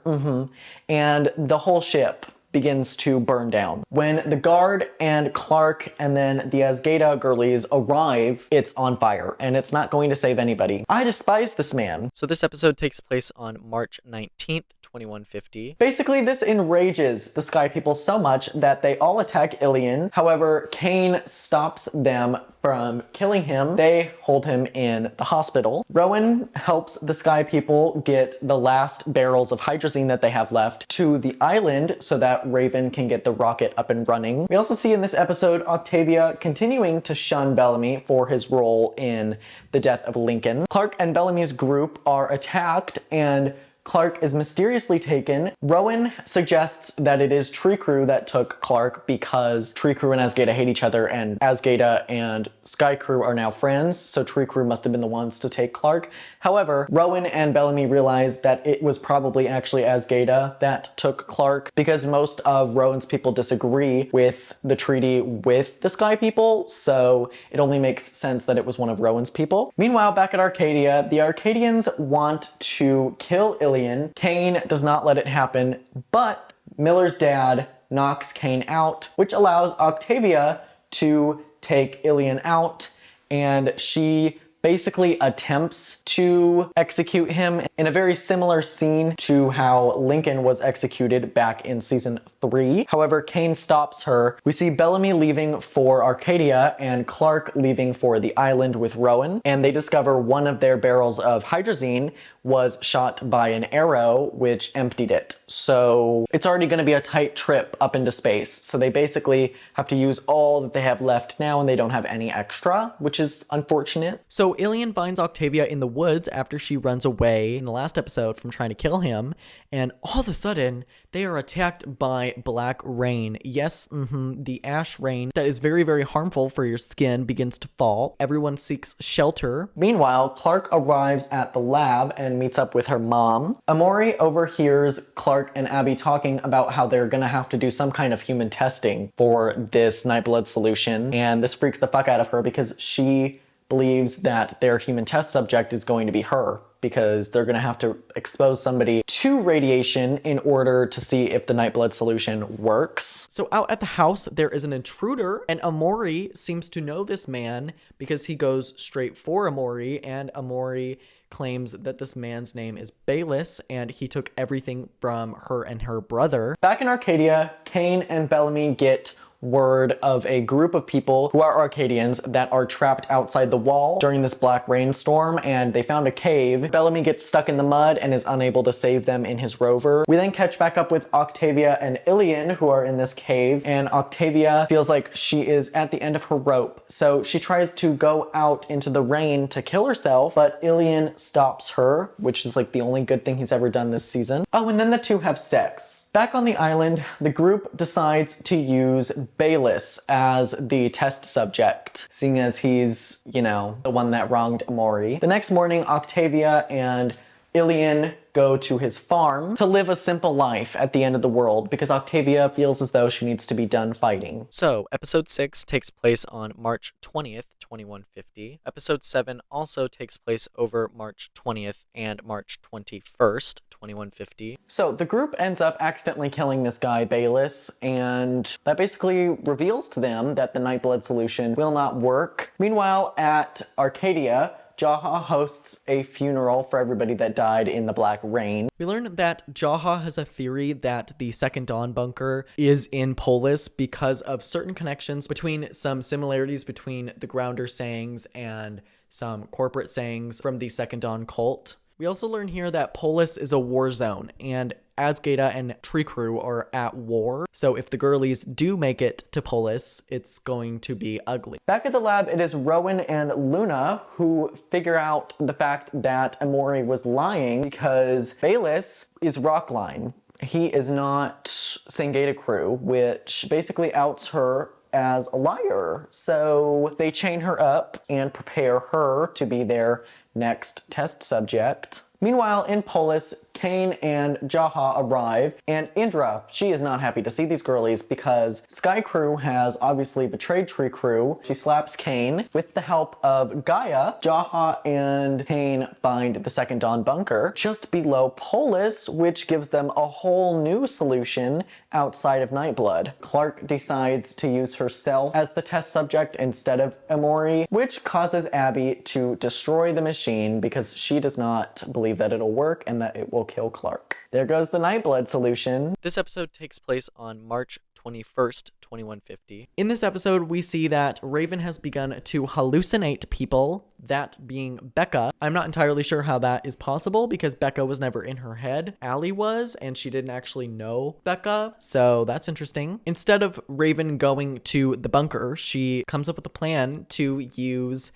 and the whole ship begins to burn down. When the guard and Clark and then the Azgeda girlies arrive, it's on fire, and it's not going to save anybody. I despise this man. So this episode takes place on March 19th, 2150. Basically, this enrages the Sky People so much that they all attack Ilian. However, Kane stops them from killing him. They hold him in the hospital. Rowan helps the Sky People get the last barrels of hydrazine that they have left to the island so that Raven can get the rocket up and running. We also see in this episode Octavia continuing to shun Bellamy for his role in the death of Lincoln. Clark and Bellamy's group are attacked, and Clark is mysteriously taken. Rowan suggests that it is Tree Crew that took Clark because Tree Crew and Azgeda hate each other, and Azgeda and Sky Crew are now friends, so Tree Crew must have been the ones to take Clark. However, Rowan and Bellamy realize that it was probably actually Azgeda that took Clark because most of Rowan's people disagree with the treaty with the Sky People, so it only makes sense that it was one of Rowan's people. Meanwhile, back at Arcadia, the Arcadians want to kill Ilian. Kane does not let it happen, but Miller's dad knocks Kane out, which allows Octavia to take Ilian out, and she basically attempts to execute him in a very similar scene to how Lincoln was executed back in season 3. However, Kane stops her. We see Bellamy leaving for Arcadia and Clark leaving for the island with Rowan, and they discover one of their barrels of hydrazine was shot by an arrow which emptied it. So it's already going to be a tight trip up into space. So they basically have to use all that they have left now, and they don't have any extra, which is unfortunate. So Ilian finds Octavia in the woods after she runs away in the last episode from trying to kill him, and all of a sudden they are attacked by black rain. Yes, the ash rain that is very, very harmful for your skin begins to fall. Everyone seeks shelter. Meanwhile, Clark arrives at the lab and meets up with her mom. Amori overhears Clark and Abby talking about how they're gonna have to do some kind of human testing for this Nightblood solution, and this freaks the fuck out of her because she believes that their human test subject is going to be her, because they're going to have to expose somebody to radiation in order to see if the Nightblood solution works. So out at the house, there is an intruder, and Amori seems to know this man because he goes straight for Amori, and Amori claims that this man's name is Bayless, and he took everything from her and her brother. Back in Arcadia, Kane and Bellamy get word of a group of people who are Arcadians that are trapped outside the wall during this black rainstorm, and they found a cave. Bellamy gets stuck in the mud and is unable to save them in his rover. We then catch back up with Octavia and Ilian, who are in this cave, and Octavia feels like she is at the end of her rope, so she tries to go out into the rain to kill herself, but Ilian stops her, which is like the only good thing he's ever done this season. Oh, and then the two have sex. Back on the island, the group decides to use Bayless as the test subject, seeing as he's, you know, the one that wronged Amori. The next morning, Octavia and Ilian go to his farm to live a simple life at the end of the world because Octavia feels as though she needs to be done fighting. So, episode 6 takes place on March 20th, 2150. Episode 7 also takes place over March 20th and March 21st, 2150. So the group ends up accidentally killing this guy, Bayless, and that basically reveals to them that the Nightblood solution will not work. Meanwhile, at Arcadia, Jaha hosts a funeral for everybody that died in the Black Rain. We learn that Jaha has a theory that the Second Dawn bunker is in Polis because of certain connections between some similarities between the Grounder sayings and some corporate sayings from the Second Dawn cult. We also learn here that Polis is a war zone, and Azgeda and Tree Crew are at war. So if the girlies do make it to Polis, it's going to be ugly. Back at the lab, it is Rowan and Luna who figure out the fact that Amori was lying because Bayless is Rockline. He is not Sangeda Crew, which basically outs her as a liar. So they chain her up and prepare her to be their next test subject. Meanwhile, in Polis, Kane and Jaha arrive, and Indra, she is not happy to see these girlies because Sky Crew has obviously betrayed Tree Crew. She slaps Kane. With the help of Gaia, Jaha and Kane find the Second Dawn bunker just below Polis, which gives them a whole new solution outside of Nightblood. Clark decides to use herself as the test subject instead of Amori, which causes Abby to destroy the machine because she does not believe that it'll work and that it will kill Clark. There goes the Nightblood solution. This episode takes place on March 21st, 2150. In this episode, we see that Raven has begun to hallucinate people, that being Becca. I'm not entirely sure how that is possible because Becca was never in her head. Allie was, and she didn't actually know Becca, so that's interesting. Instead of Raven going to the bunker, she comes up with a plan to use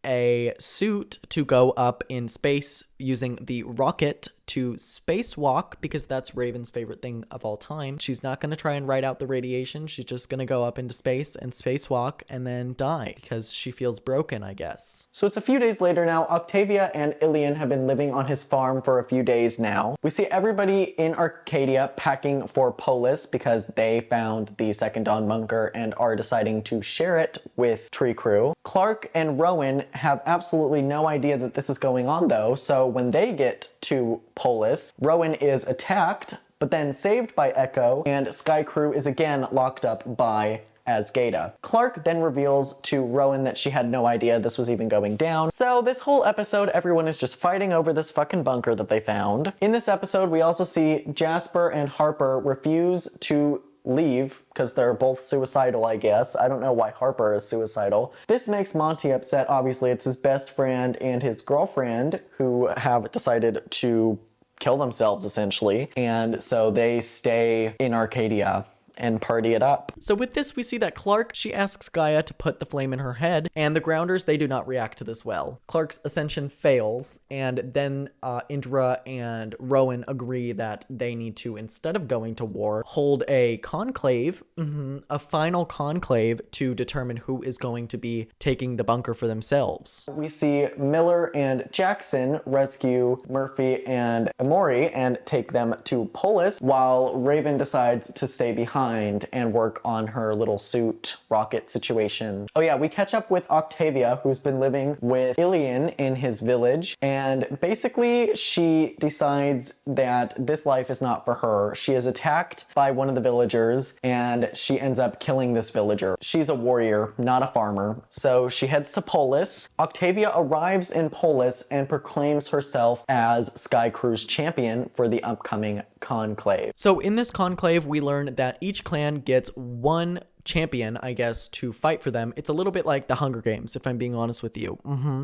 a suit to go up in space using the rocket to spacewalk because that's Raven's favorite thing of all time. She's not going to try and ride out the radiation. She's just going to go up into space and spacewalk and then die because she feels broken, I guess. So it's a few days later now. Octavia and Ilian have been living on his farm for a few days now. We see everybody in Arcadia packing for Polis because they found the Second Dawn bunker and are deciding to share it with Tree Crew. Clark and Rowan have absolutely no idea that this is going on though, so when they get to Polis, Rowan is attacked, but then saved by Echo, and Sky Crew is again locked up by Azgeda. Clark then reveals to Rowan that she had no idea this was even going down. So this whole episode, everyone is just fighting over this fucking bunker that they found. In this episode, we also see Jasper and Harper refuse to leave because they're both suicidal, I guess. I don't know why Harper is suicidal. This makes Monty upset. Obviously, it's his best friend and his girlfriend who have decided to kill themselves, essentially. And so they stay in Arcadia and party it up. So with this, we see that Clark, she asks Gaia to put the flame in her head, and the Grounders, they do not react to this well. Clark's ascension fails, and then Indra and Rowan agree that they need to, instead of going to war, hold a conclave, a final conclave to determine who is going to be taking the bunker for themselves. We see Miller and Jackson rescue Murphy and Amori and take them to Polis, while Raven decides to stay behind and work on her little suit rocket situation. Oh yeah, we catch up with Octavia, who's been living with Ilian in his village, and basically she decides that this life is not for her. She is attacked by one of the villagers, and she ends up killing this villager. She's a warrior, not a farmer, so she heads to Polis. Octavia arrives in Polis and proclaims herself as Sky Crew's champion for the upcoming conclave. So in this conclave, we learn that each clan gets one champion, I guess, to fight for them. It's a little bit like the Hunger Games, if I'm being honest with you.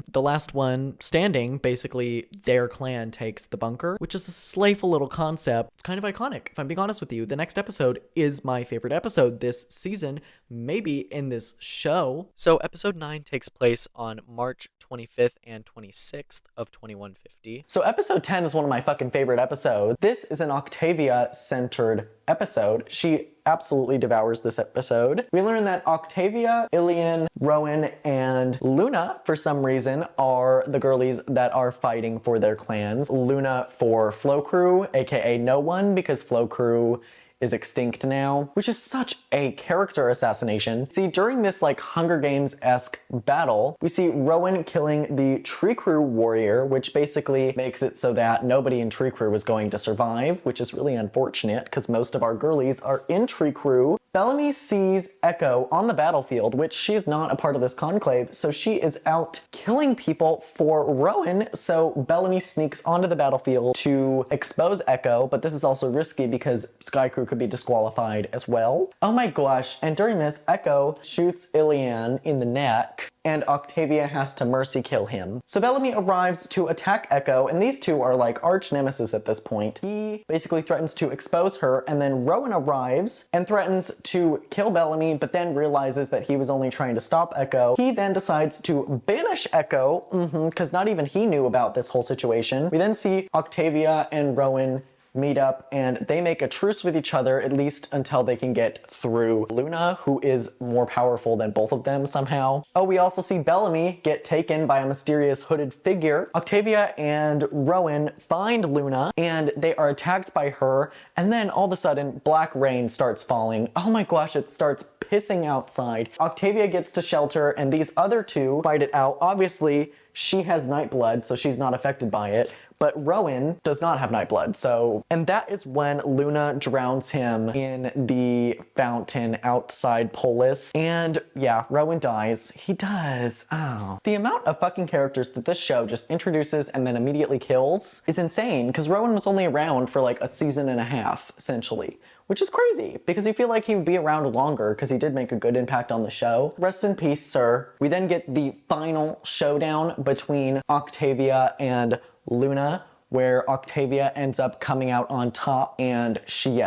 The last one standing, basically their clan takes the bunker, which is a slayful little concept. It's kind of iconic, if I'm being honest with you. The next episode is my favorite episode this season, maybe in this show. So episode 9 takes place on March 25th and 26th of 2150. So episode 10 is one of my fucking favorite episodes. This is an Octavia-centered episode. She absolutely devours this episode. We learn that Octavia, Ilian, Rowan, and Luna, for some reason, are the girlies that are fighting for their clans. Luna for Flow Crew, aka No One, because Flow Crew is extinct now, which is such a character assassination. See, during this like Hunger Games-esque battle, we see Rowan killing the Tree Crew warrior, which basically makes it so that nobody in Tree Crew is going to survive, which is really unfortunate because most of our girlies are in Tree Crew. Bellamy sees Echo on the battlefield, which she's not a part of this conclave, so she is out killing people for Rowan, so Bellamy sneaks onto the battlefield to expose Echo, but this is also risky because Sky Crew could be disqualified as well. Oh my gosh, and during this, Echo shoots Ilian in the neck, and Octavia has to mercy kill him. So Bellamy arrives to attack Echo, and these two are like arch nemesis at this point. He basically threatens to expose her, and then Rowan arrives and threatens to kill Bellamy, but then realizes that he was only trying to stop Echo. He then decides to banish Echo, because not even he knew about this whole situation. We then see Octavia and Rowan meet up and they make a truce with each other, at least until they can get through Luna, who is more powerful than both of them somehow. Oh, we also see Bellamy get taken by a mysterious hooded figure. Octavia and Rowan find Luna and they are attacked by her, and then all of a sudden black rain starts falling. Oh my gosh, it starts pissing outside. Octavia gets to shelter and these other two fight it out. Obviously, she has Nightblood, so she's not affected by it. But Rowan does not have Nightblood, so... And that is when Luna drowns him in the fountain outside Polis. And yeah, Rowan dies. He does. Oh. The amount of fucking characters that this show just introduces and then immediately kills is insane, because Rowan was only around for like a season and a half, essentially. Which is crazy, because you feel like he would be around longer, because he did make a good impact on the show. Rest in peace, sir. We then get the final showdown between Octavia and Luna, where Octavia ends up coming out on top, and she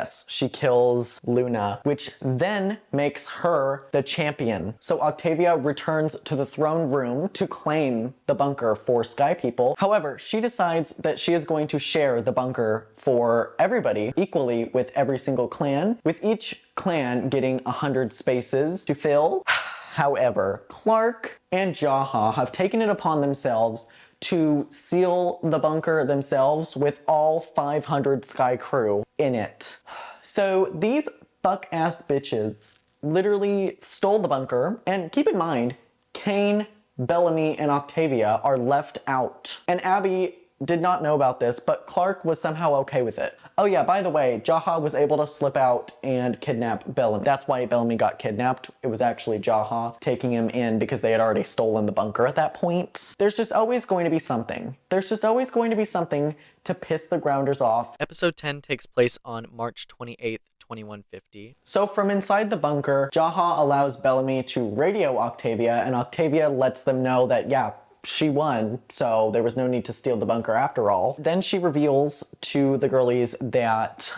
kills Luna, which then makes her the champion. So Octavia returns to the throne room to claim the bunker for Sky People. However, she decides that she is going to share the bunker for everybody equally with every single clan, with each clan getting 100 spaces to fill. However, Clark and Jaha have taken it upon themselves to seal the bunker themselves with all 500 Sky Crew in it. So these fuck-ass bitches literally stole the bunker, and keep in mind, Kane, Bellamy, and Octavia are left out. And Abby did not know about this, but Clark was somehow okay with it. Oh yeah, by the way, Jaha was able to slip out and kidnap Bellamy. That's why Bellamy got kidnapped. It was actually Jaha taking him in because they had already stolen the bunker at that point. There's just always going to be something. There's just always going to be something to piss the grounders off. Episode 10 takes place on March 28th, 2150. So from inside the bunker, Jaha allows Bellamy to radio Octavia, and Octavia lets them know that, yeah, she won, so there was no need to steal the bunker after all. Then she reveals to the girlies that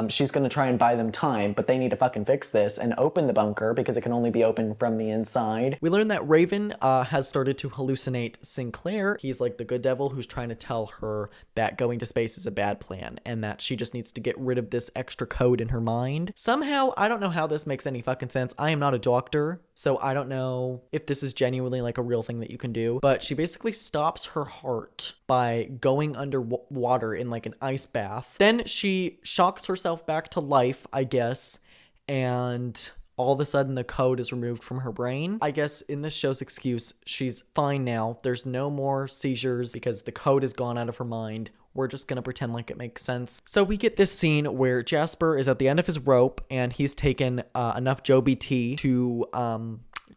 she's gonna try and buy them time, but they need to fucking fix this and open the bunker because it can only be opened from the inside. We learn that Raven has started to hallucinate Sinclair. He's like the good devil who's trying to tell her that going to space is a bad plan and that she just needs to get rid of this extra code in her mind. Somehow, I don't know how this makes any fucking sense. I am not a doctor, so I don't know if this is genuinely like a real thing that you can do, but she basically stops her heart by going underwater in like an ice bath. Then she shocks herself back to life, I guess, and all of a sudden the code is removed from her brain. I guess in this show's excuse, she's fine now. There's no more seizures because the code is gone out of her mind. We're just gonna pretend like it makes sense. So we get this scene where Jasper is at the end of his rope and he's taken enough Joe BT to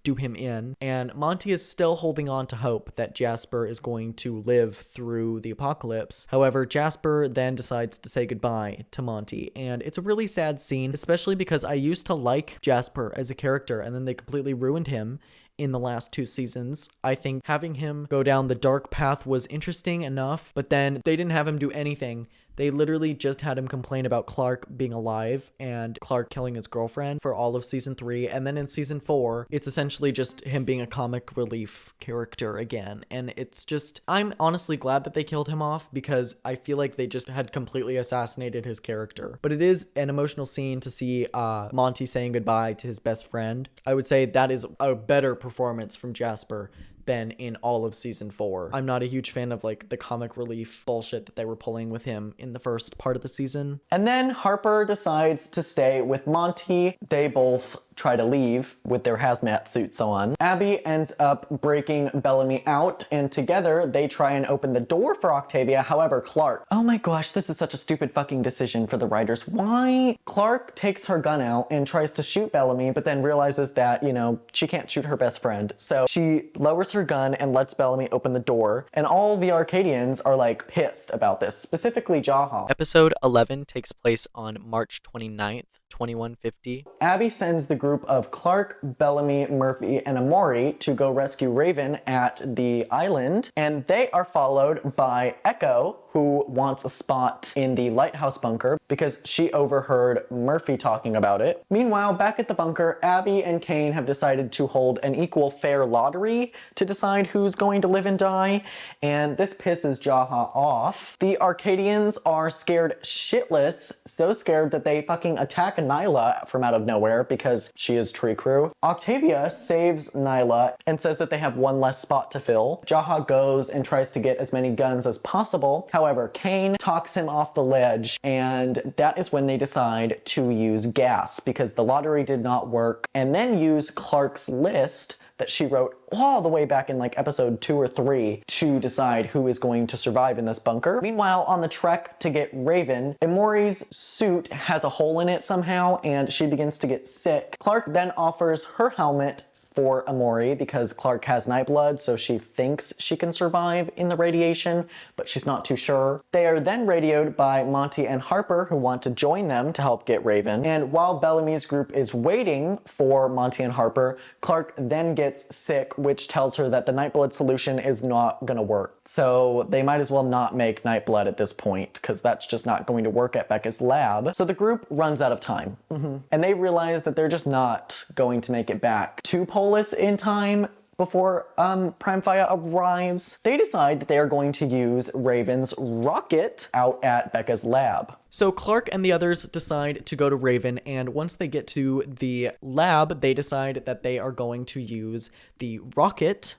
do him in, and Monty is still holding on to hope that Jasper is going to live through the apocalypse. However, Jasper then decides to say goodbye to Monty, and it's a really sad scene, especially because I used to like Jasper as a character and then they completely ruined him in the last 2 seasons. I think having him go down the dark path was interesting enough, but then they didn't have him do anything They literally just had him complain about Clark being alive and Clark killing his girlfriend for all of season 3. And then in season 4, it's essentially just him being a comic relief character again. And it's just, I'm honestly glad that they killed him off because I feel like they just had completely assassinated his character. But it is an emotional scene to see Monty saying goodbye to his best friend. I would say that is a better performance from Jasper than in all of season 4. I'm not a huge fan of like the comic relief bullshit that they were pulling with him in the first part of the season. And then Harper decides to stay with Monty. They both try to leave with their hazmat suits on. Abby ends up breaking Bellamy out, and together they try and open the door for Octavia. However, Clark, oh my gosh, this is such a stupid fucking decision for the writers. Why? Clark takes her gun out and tries to shoot Bellamy, but then realizes that, you know, she can't shoot her best friend. So she lowers her gun and lets Bellamy open the door, and all the Arcadians are like pissed about this, specifically Jaha. Episode 11 takes place on March 29th, 2150. Abby sends the group of Clark, Bellamy, Murphy, and Amori to go rescue Raven at the island, and they are followed by Echo, who wants a spot in the lighthouse bunker because she overheard Murphy talking about it. Meanwhile, back at the bunker, Abby and Kane have decided to hold an equal fair lottery to decide who's going to live and die, and this pisses Jaha off. The Arcadians are scared shitless, so scared that they fucking attack Nyla from out of nowhere because she is tree crew. Octavia saves Nyla and says that they have one less spot to fill. Jaha goes and tries to get as many guns as possible. However, Kane talks him off the ledge, and that is when they decide to use gas because the lottery did not work, and then use Clark's list that she wrote all the way back in like episode 2 or 3 to decide who is going to survive in this bunker. Meanwhile, on the trek to get Raven, Amori's suit has a hole in it somehow and she begins to get sick. Clark then offers her helmet for Amori because Clark has Nightblood, so she thinks she can survive in the radiation, but she's not too sure. They are then radioed by Monty and Harper, who want to join them to help get Raven. And while Bellamy's group is waiting for Monty and Harper, Clark then gets sick, which tells her that the Nightblood solution is not gonna work. So they might as well not make Nightblood at this point, because that's just not going to work at Becca's lab. So the group runs out of time. And they realize that they're just not going to make it back to Polis in time before Prime Fire arrives. They decide that they are going to use Raven's rocket out at Becca's lab. So Clark and the others decide to go to Raven, and once they get to the lab, they decide that they are going to use the rocket.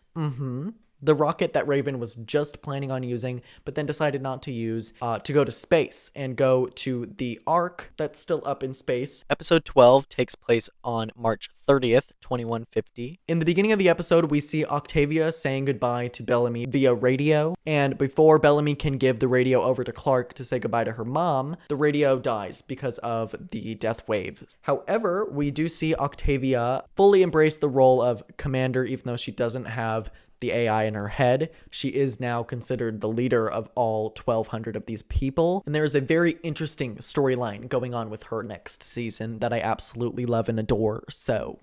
The rocket that Raven was just planning on using, but then decided not to use, to go to space and go to the Ark that's still up in space. Episode 12 takes place on March 30th, 2150. In the beginning of the episode, we see Octavia saying goodbye to Bellamy via radio, and before Bellamy can give the radio over to Clark to say goodbye to her mom, the radio dies because of the death wave. However, we do see Octavia fully embrace the role of commander, even though she doesn't have the AI in her head. She is now considered the leader of all 1,200 of these people. And there is a very interesting storyline going on with her next season that I absolutely love and adore. So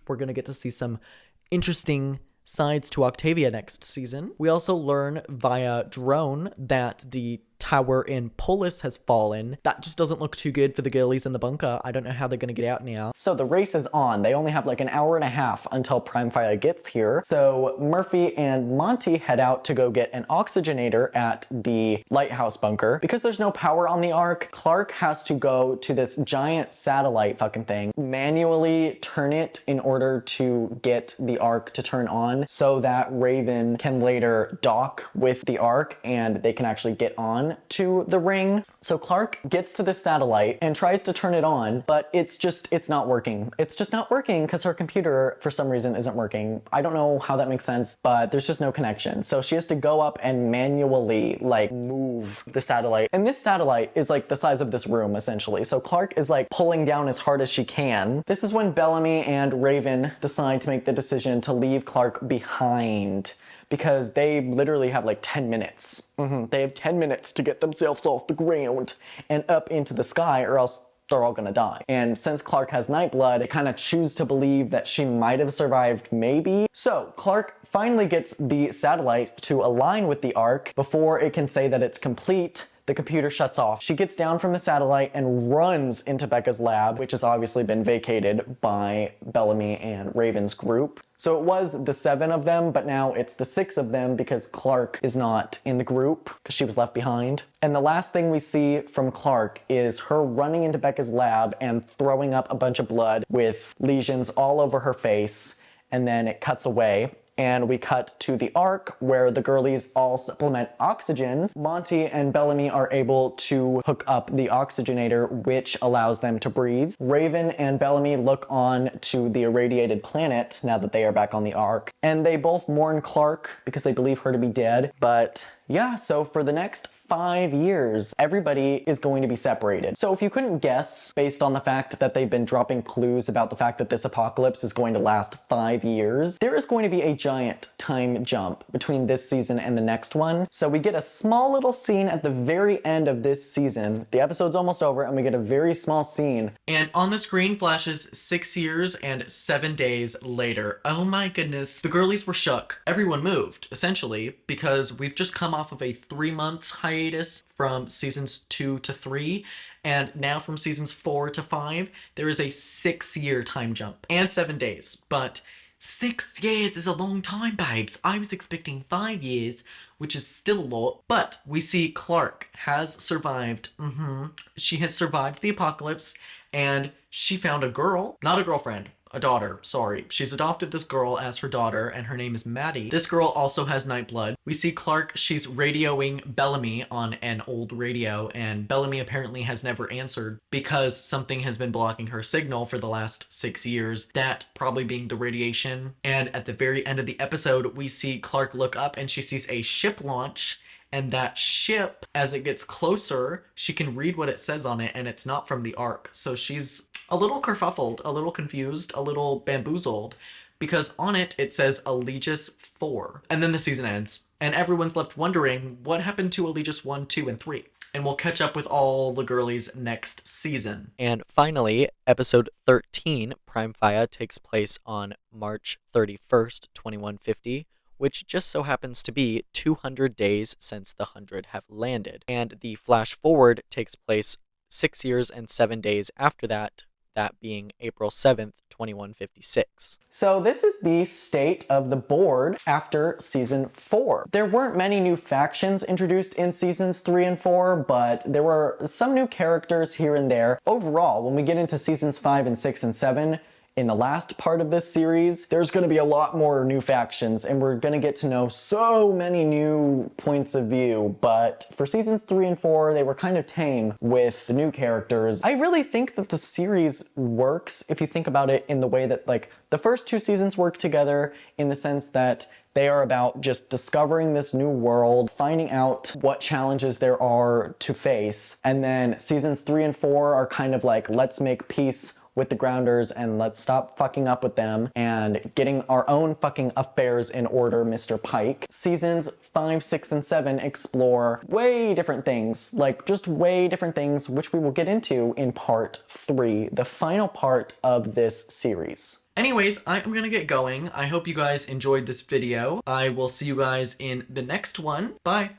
we're going to get to see some interesting sides to Octavia next season. We also learn via drone that the tower in Polis has fallen. That just doesn't look too good for the girlies in the bunker. I don't know how they're gonna get out now. So the race is on. They only have like an hour and a half until Prime Fire gets here. So Murphy and Monty head out to go get an oxygenator at the lighthouse bunker. Because there's no power on the Ark, Clark has to go to this giant satellite fucking thing, manually turn it in order to get the Ark to turn on so that Raven can later dock with the Ark and they can actually get on to the ring. So Clark gets to the satellite and tries to turn it on, but it's not working. It's just not working because her computer for some reason isn't working. I don't know how that makes sense, but there's just no connection. So she has to go up and manually like move the satellite. And this satellite is like the size of this room essentially. So Clark is like pulling down as hard as she can. This is when Bellamy and Raven decide to make the decision to leave Clark behind, because they literally have like 10 minutes. They have 10 minutes to get themselves off the ground and up into the sky, or else they're all gonna die. And since Clark has Nightblood, they kind of choose to believe that she might have survived, maybe. So Clark finally gets the satellite to align with the Ark. Before it can say that it's complete, the computer shuts off. She gets down from the satellite and runs into Becca's lab, which has obviously been vacated by Bellamy and Raven's group. So it was the 7 of them, but now it's the 6 of them because Clark is not in the group because she was left behind. And the last thing we see from Clark is her running into Becca's lab and throwing up a bunch of blood with lesions all over her face. And then it cuts away. And we cut to the Ark where the girlies all supplement oxygen. Monty and Bellamy are able to hook up the oxygenator, which allows them to breathe. Raven and Bellamy look on to the irradiated planet now that they are back on the Ark. And they both mourn Clark because they believe her to be dead. But yeah, so for the next 5 years, everybody is going to be separated. So if you couldn't guess, based on the fact that they've been dropping clues about the fact that this apocalypse is going to last 5 years, there is going to be a giant time jump between this season and the next one. So we get a small little scene at the very end of this season. The episode's almost over and we get a very small scene. And on the screen flashes 6 years and 7 days later. Oh my goodness. The girlies were shook. Everyone moved, essentially, because we've just come off of a 3-month hiatus from seasons 2 to 3, and now from seasons 4 to 5, there is a 6-year time jump and 7 days. But 6 years is a long time, babes. I was expecting 5 years, which is still a lot. But we see Clark has survived. She has survived the apocalypse, and she found a girl, not a girlfriend. A daughter, sorry. She's adopted this girl as her daughter, and her name is Maddie. This girl also has Nightblood. We see Clark, she's radioing Bellamy on an old radio, and Bellamy apparently has never answered because something has been blocking her signal for the last 6 years, that probably being the radiation. And at the very end of the episode, we see Clark look up and she sees a ship launch, and that ship, as it gets closer, she can read what it says on it, and it's not from the Ark. So she's a little kerfuffled, a little confused, a little bamboozled, because on it says Aegis 4. And then the season ends, and everyone's left wondering what happened to Aegis 1, 2, and 3. And we'll catch up with all the girlies next season. And finally, episode 13, Prime Fire, takes place on March 31st, 2150, which just so happens to be 200 days since the 100 have landed. And the flash forward takes place 6 years and 7 days after that, that being April 7th, 2156. So this is the state of the board after season 4. There weren't many new factions introduced in seasons 3 and 4, but there were some new characters here and there. Overall, when we get into seasons 5 and 6 and 7, in the last part of this series, there's going to be a lot more new factions, and we're going to get to know so many new points of view. But for seasons 3 and 4, they were kind of tame with the new characters. I really think that the series works if you think about it in the way that, like, the first 2 seasons work together in the sense that they are about just discovering this new world, finding out what challenges there are to face. And then seasons 3 and 4 are kind of like, let's make peace with the Grounders and let's stop fucking up with them and getting our own fucking affairs in order, Mr. Pike. Seasons 5, 6, and 7 explore way different things, like just way different things, which we will get into in part 3, the final part of this series. Anyways, I am gonna get going. I hope you guys enjoyed this video. I will see you guys in the next one. Bye!